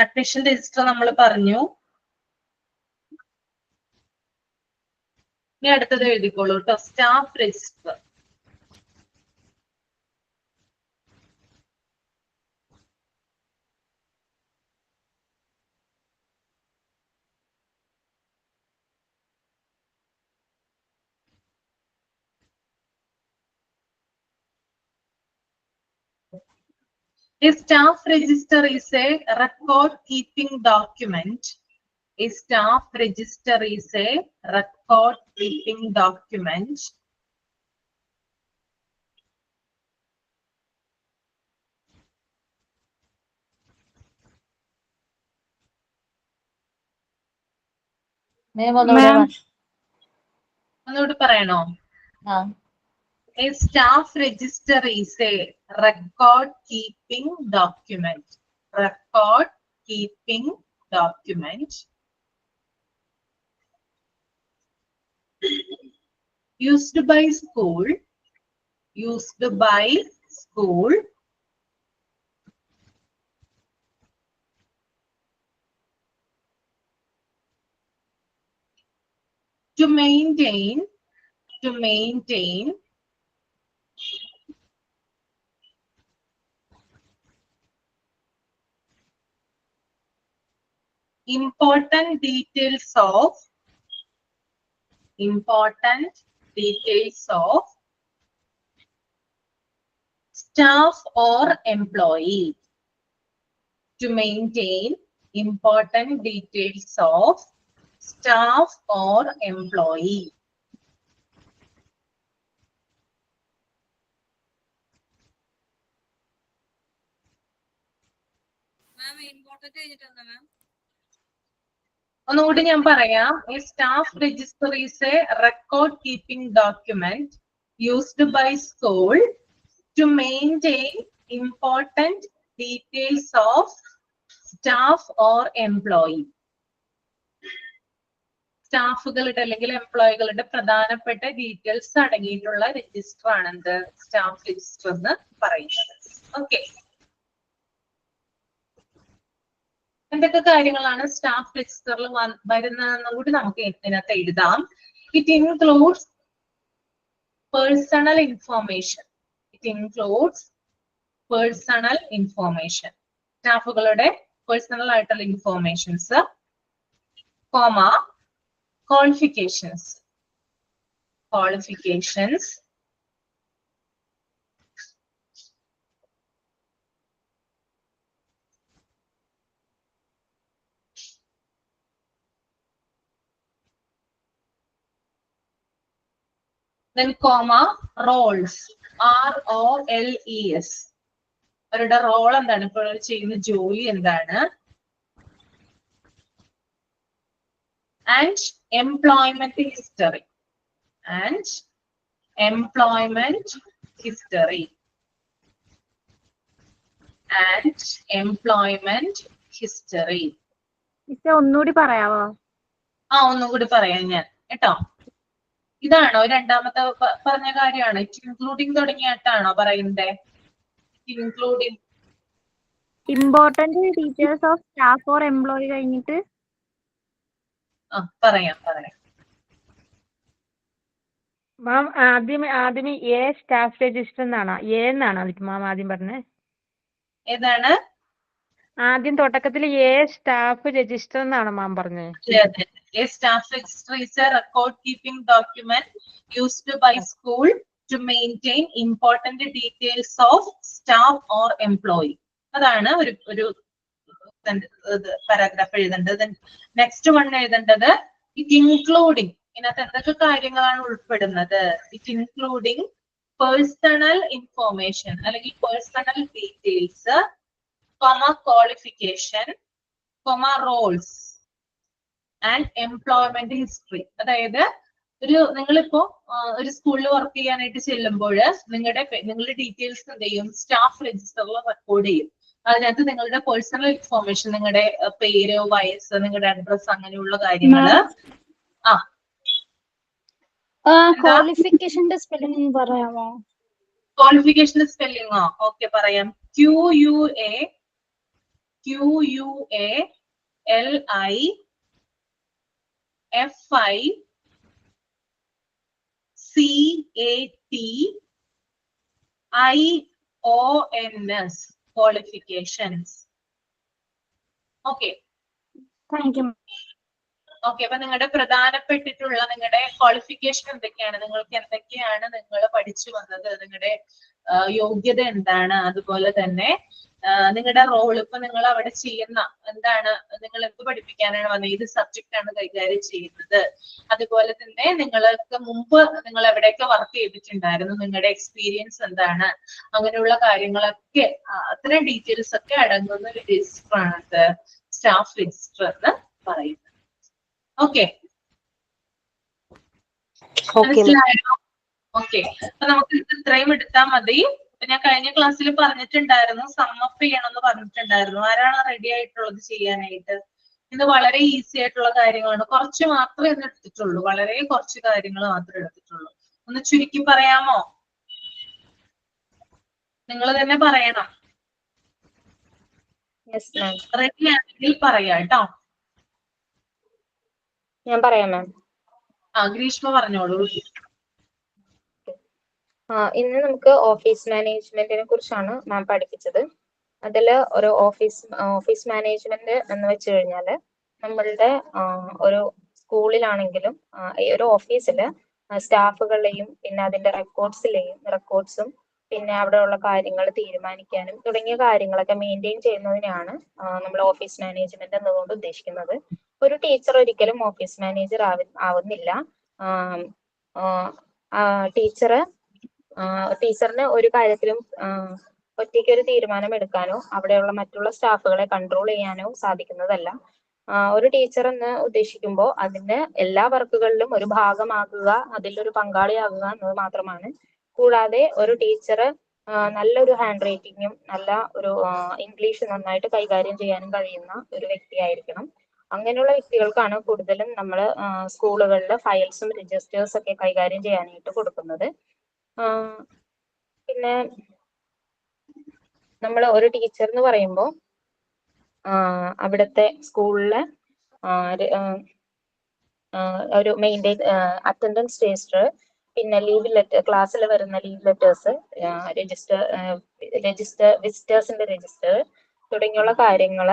അഡ്മിഷൻ രജിസ്റ്റർ നമ്മൾ പറഞ്ഞു. ഇനി അടുത്തത് എഴുതിക്കോളൂ കേട്ടോ. Staff register. A staff register is a record-keeping document. A staff register is a record-keeping document. ഒന്നുകൂടി പറയണോ? A staff register is a record-keeping document. Record-keeping document. Used by school. Used by school. To maintain. To maintain. Important details of staff or employee. To maintain important details of staff or employee. ഒന്നുകൂടി ഞാൻ പറയാം. A staff register is a record-keeping document used by school to maintain important details of staff or employee. സ്റ്റാഫുകളുടെ അല്ലെങ്കിൽ എംപ്ലോയികളുടെ പ്രധാനപ്പെട്ട details അടങ്ങിയിട്ടുള്ള register ആണ് എന്ത് staff register എന്ന് പറയുന്നത്. ഓക്കെ, എന്തൊക്കെ കാര്യങ്ങളാണ് സ്റ്റാഫ് രജിസ്റ്ററിൽ വരുന്നതെന്നും കൂടി നമുക്ക് ഇതിനകത്ത് എഴുതാം. It includes personal information. It includes personal information, സ്റ്റാഫുകളുടെ പേഴ്സണൽ ആയിട്ടുള്ള informations, comma qualifications. Qualifications. Then comma roles. ROLES. അവരുടെ റോൾ എന്താണ്, ഇപ്പോൾ ചെയ്യുന്ന ജോലി എന്താണ്, and employment history. And employment history. And employment history. ഒന്നുകൂടി പറയാവോ? ഒന്നുകൂടി പറയാം ഞാൻ കേട്ടോ. ഇതാണോ രണ്ടാമത്തെ പറഞ്ഞ കാര്യമാണ്? ഇൻക്ലൂഡിങ് തുടങ്ങിയിട്ടാണോ പറയുന്നത്? Including important details of staff or employee കഴിഞ്ഞിട്ട് പറയാം. മാം ആദ്യം എ സ്റ്റാഫ് രജിസ്റ്റർ എന്നാണോ എന്നാണോ മാം ആദ്യം പറഞ്ഞത്? ഏതാണ് ആദ്യം തുടക്കത്തിൽ എ സ്റ്റാഫ് രജിസ്റ്റർ എന്നാണ് മാം പറഞ്ഞത്? A staff register is a record-keeping document used by school to maintain important details of staff or employee. അതാണ് ഒരു പാരാഗ്രാഫ് എഴുതേണ്ടത്. നെക്സ്റ്റ് വൺ എഴുതേണ്ടത് ഇറ്റ് ഇൻക്ലൂഡിങ്. ഇതിനകത്ത് എന്തൊക്കെ കാര്യങ്ങളാണ് ഉൾപ്പെടുന്നത്? ഇറ്റ് ഇൻക്ലൂഡിങ് പേഴ്സണൽ ഇൻഫോർമേഷൻ അല്ലെങ്കിൽ personal details, comma qualification, comma roles and employment history. അതായത് നിങ്ങളിപ്പോ ഒരു സ്കൂളിൽ വർക്ക് ചെയ്യാനായിട്ട് ചെല്ലുമ്പോൾ നിങ്ങളുടെ ഡീറ്റെയിൽസ് എന്ത് ചെയ്യും? സ്റ്റാഫ് രജിസ്റ്ററിൽ റെക്കോർഡ് ചെയ്യും. അതിനകത്ത് നിങ്ങളുടെ പേഴ്സണൽ ഇൻഫോർമേഷൻ, നിങ്ങളുടെ പേര്, വയസ്സ്, നിങ്ങളുടെ അഡ്രസ്, അങ്ങനെയുള്ള കാര്യങ്ങള്. ക്വാളിഫിക്കേഷന്റെ സ്പെല്ലിംഗ് പറയാമോ? ക്വാളിഫിക്കേഷന്റെ സ്പെല്ലിംഗോ? ഓക്കെ, പറയാം. QUALIFI CATIONS qualifications. Okay. Thank you. Okay, അപ്പൊ നിങ്ങളുടെ പ്രധാനപ്പെട്ടിട്ടുള്ള നിങ്ങളുടെ ക്വാളിഫിക്കേഷൻ എന്തൊക്കെയാണ്, നിങ്ങൾക്ക് എന്തൊക്കെയാണ് നിങ്ങൾ പഠിച്ചു വന്നത്, നിങ്ങളുടെ യോഗ്യത എന്താണ്, അതുപോലെ തന്നെ നിങ്ങളുടെ റോൾ ഇപ്പൊ നിങ്ങൾ അവിടെ ചെയ്യുന്ന എന്താണ്, നിങ്ങൾ എന്ത് പഠിപ്പിക്കാനാണ് വന്നത്, ഏത് സബ്ജക്റ്റ് ആണ് കൈകാര്യം ചെയ്യുന്നത്, അതുപോലെ തന്നെ നിങ്ങൾക്ക് മുമ്പ് നിങ്ങൾ എവിടെയൊക്കെ വർക്ക് ചെയ്തിട്ടുണ്ടായിരുന്നു, നിങ്ങളുടെ എക്സ്പീരിയൻസ് എന്താണ്, അങ്ങനെയുള്ള കാര്യങ്ങളൊക്കെ അത്തരം ഡീറ്റെയിൽസ് ഒക്കെ അടങ്ങുന്ന ഒരു രജിസ്റ്റർ ആണ് സ്റ്റാഫ് രജിസ്റ്റർ എന്ന് പറയുന്നത്. ഓക്കെ, മനസ്സിലായോ? ഓക്കെ, അപ്പൊ നമുക്ക് ഇത്രയും എടുത്താൽ മതി. ഞാൻ കഴിഞ്ഞ ക്ലാസ്സിൽ പറഞ്ഞിട്ടുണ്ടായിരുന്നു, സമ്മപ്പ് ചെയ്യണമെന്ന് പറഞ്ഞിട്ടുണ്ടായിരുന്നു. ആരാണ് റെഡി ആയിട്ടുള്ളത് ചെയ്യാനായിട്ട്? ഇത് വളരെ ഈസി ആയിട്ടുള്ള കാര്യങ്ങളാണ്, കുറച്ച് മാത്രമേ ഇന്ന് എടുത്തിട്ടുള്ളൂ, വളരെ കുറച്ച് കാര്യങ്ങൾ മാത്രമേ എടുത്തിട്ടുള്ളൂ. ഒന്ന് ചുരുക്കി പറയാമോ? നിങ്ങൾ തന്നെ പറയണം. റെഡി ആണെങ്കിൽ പറയാം കേട്ടോ. ഞാൻ പറയാം മാം. ഗ്രീഷ്മ പറഞ്ഞോളൂ. ഇന്ന് നമുക്ക് ഓഫീസ് മാനേജ്മെന്റിനെ കുറിച്ചാണ് മാം പഠിപ്പിച്ചത്. അതിൽ ഒരു ഓഫീസ് മാനേജ്മെന്റ് എന്ന് വെച്ച് കഴിഞ്ഞാൽ നമ്മളുടെ ഒരു സ്കൂളിലാണെങ്കിലും ഈ ഒരു ഓഫീസിൽ സ്റ്റാഫുകളെയും പിന്നെ അതിന്റെ റെക്കോർഡ്സും പിന്നെ അവിടെയുള്ള കാര്യങ്ങൾ തീരുമാനിക്കാനും തുടങ്ങിയ കാര്യങ്ങളൊക്കെ മെയിൻറ്റെയിൻ ചെയ്യുന്നതിനാണ് നമ്മൾ ഓഫീസ് മാനേജ്മെന്റ് എന്നതുകൊണ്ട് ഉദ്ദേശിക്കുന്നത്. ഒരു ടീച്ചർ ഒരിക്കലും ഓഫീസ് മാനേജർ ആവുന്നില്ല. ടീച്ചറിന് ഒരു കാര്യത്തിലും ഒറ്റയ്ക്ക് ഒരു തീരുമാനം എടുക്കാനോ അവിടെയുള്ള മറ്റുള്ള സ്റ്റാഫുകളെ കൺട്രോൾ ചെയ്യാനോ സാധിക്കുന്നതല്ല. ഒരു ടീച്ചർ എന്ന് ഉദ്ദേശിക്കുമ്പോൾ അതിന്റെ എല്ലാ വർക്കുകളിലും ഒരു ഭാഗമാകുക, അതിലൊരു പങ്കാളിയാകുക എന്നത് മാത്രമാണ്. കൂടാതെ ഒരു ടീച്ചർ നല്ലൊരു ഹാൻഡ് റൈറ്റിങ്ങും നല്ല ഒരു ഇംഗ്ലീഷ് നന്നായിട്ട് കൈകാര്യം ചെയ്യാനും കഴിയുന്ന ഒരു വ്യക്തിയായിരിക്കണം. അങ്ങനെയുള്ള വ്യക്തികൾക്കാണ് കൂടുതലും നമ്മൾ സ്കൂളുകളിൽ ഫയൽസും രജിസ്റ്റേഴ്സ് ഒക്കെ കൈകാര്യം ചെയ്യാനായിട്ട് കൊടുക്കുന്നത്. പിന്നെ നമ്മൾ ഒരു ടീച്ചർ എന്ന് പറയുമ്പോൾ അവിടുത്തെ സ്കൂളിലെ ഒരു അറ്റൻഡൻസ് രജിസ്റ്റർ, പിന്നെ ക്ലാസ്സിൽ വരുന്ന ലീവ് ലെറ്റേഴ്സ്, വിസിറ്റേഴ്സിന്റെ രജിസ്റ്റർ തുടങ്ങിയുള്ള കാര്യങ്ങൾ,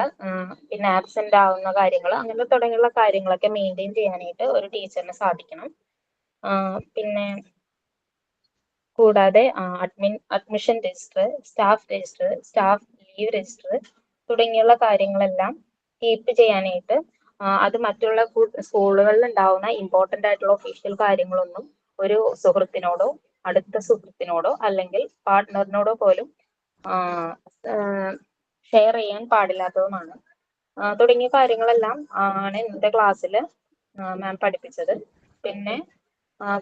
പിന്നെ ആബ്സെന്റ് ആവുന്ന കാര്യങ്ങൾ, അങ്ങനെ തുടങ്ങിയുള്ള കാര്യങ്ങളൊക്കെ മെയിൻറ്റെയിൻ ചെയ്യാനായിട്ട് ഒരു ടീച്ചറിന് സാധിക്കണം. പിന്നെ കൂടാതെ admission register, staff register, staff leave register തുടങ്ങിയുള്ള കാര്യങ്ങളെല്ലാം കീപ്പ് ചെയ്യാനായിട്ട് അത് മറ്റുള്ള സ്കൂളുകളിൽ ഉണ്ടാവുന്ന ഇമ്പോർട്ടൻ്റ് ആയിട്ടുള്ള ഒഫീഷ്യൽ കാര്യങ്ങളൊന്നും ഒരു സുഹൃത്തിനോടോ അടുത്ത സുഹൃത്തിനോടോ അല്ലെങ്കിൽ പാർട്ട്ണറിനോടോ പോലും ഷെയർ ചെയ്യാൻ പാടില്ലാത്തതുമാണ്. തുടങ്ങിയ കാര്യങ്ങളെല്ലാം ആണ് ഇന്നത്തെ ക്ലാസ്സിൽ മാം പഠിപ്പിച്ചത്. പിന്നെ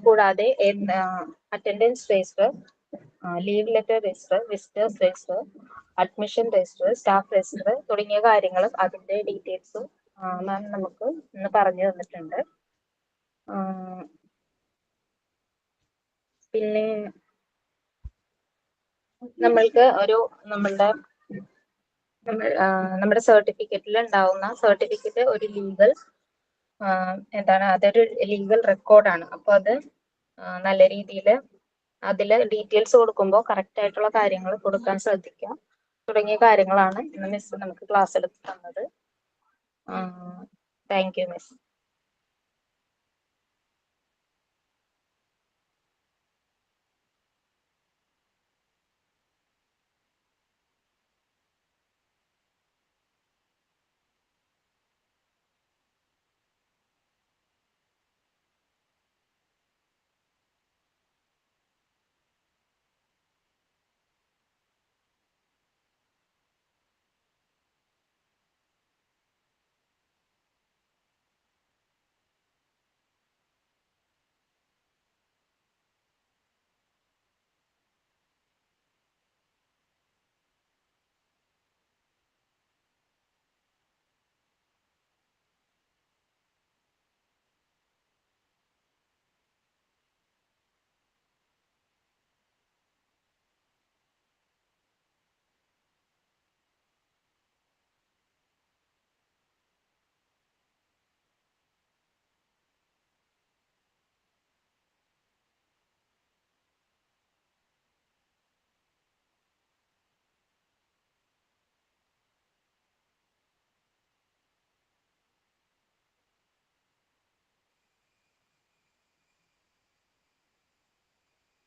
കൂടാതെ attendance register, leave letter register, visitors register, admission register, staff register തുടങ്ങിയ കാര്യങ്ങളും അതിന്റെ ഡീറ്റെയിൽസും മാം നമുക്ക് ഇന്ന് പറഞ്ഞു തന്നിട്ടുണ്ട്. പിന്നെ നമ്മൾക്ക് നമ്മുടെ സർട്ടിഫിക്കറ്റിൽ ഉണ്ടാവുന്ന സർട്ടിഫിക്കറ്റ് ഒരു ലീഗൽ അതൊരു ലീഗൽ റെക്കോർഡാണ്. അപ്പോൾ അത് നല്ല രീതിയിൽ അതിൽ ഡീറ്റെയിൽസ് കൊടുക്കുമ്പോൾ കറക്റ്റ് ആയിട്ടുള്ള കാര്യങ്ങൾ കൊടുക്കാൻ ശ്രദ്ധിക്കുക. തുടങ്ങിയ കാര്യങ്ങളാണ് ഇന്ന് മിസ് നമുക്ക് ക്ലാസ് എടുത്ത് തന്നത്. Thank you miss.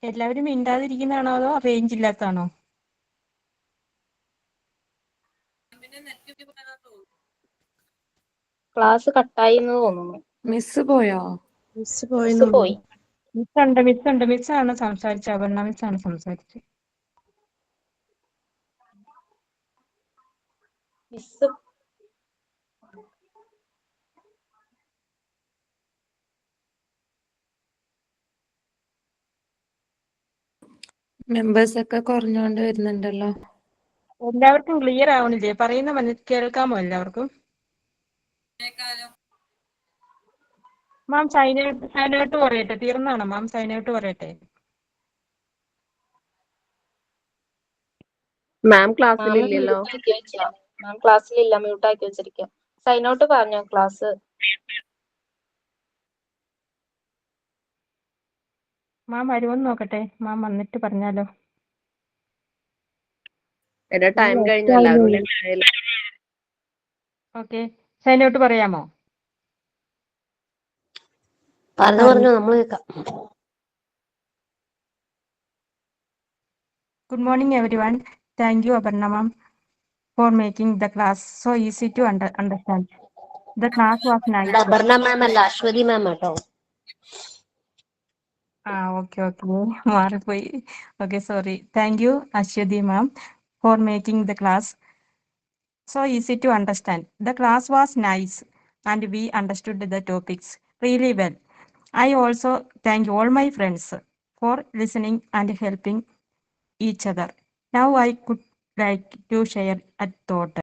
എല്ലാവരും മിണ്ടാതിരിക്കുന്നതാണോ അതോ റേഞ്ച് ഇല്ലാത്തതാണോ? ക്ലാസ് കട്ടായി എന്ന് തോന്നുന്നു. മിസ് പോയോ? മിസ് മിസ് പോയെന്ന് പോയി. തോന്നുന്നു. മിസ്സാണ് സംസാരിച്ചത്. അപർണ മിസ്സാണ് സംസാരിച്ചത്. മിസ് മെമ്പേഴ്സ് ഒക്കെ കുറഞ്ഞോണ്ട് വരുന്നുണ്ടല്ലോ. എല്ലാവർക്കും ക്ലിയർ ആവണില്ലേ? പറയുന്ന കേൾക്കാമോ എല്ലാവർക്കും? മാം സൈൻ ഔട്ട് പറയട്ടെ? തീർന്നാണോ മാം? സൈൻ ഔട്ട് പറയട്ടെ? മാം മാം ക്ലാസ്സിലില്ലല്ലോ. മ്യൂട്ടാക്കി വെച്ചാ. മാം ക്ലാസ്സിലില്ല, മ്യൂട്ടാക്കി വെച്ചിരിക്കുക. സൈൻ ഔട്ട് പറഞ്ഞോ ക്ലാസ്. മാം വരുമെന്ന് നോക്കട്ടെ. മാം വന്നിട്ട് പറഞ്ഞാലോ. എന്റെ ടൈം കഴിഞ്ഞല്ലോ അതുകൊണ്ട് ഓക്കെ, സൈൻ ഔട്ട് പറയാമോ? പറഞ്ഞു നമ്മൾ കേൾക്കാം. Good morning, everyone. Thank you, Aparna ma'am, for making the class so easy to understand. The class was nice. Aparna മാം അല്ല, അശ്വതി മാം ആട്ടോ. Okay. മാറിപ്പോയി. Okay, sorry. Thank you, Ashwati ma'am, for making the class so easy to understand. The class was nice and we understood the topics really well. I also thank all my friends for listening and helping each other. Now I could like to share a thought.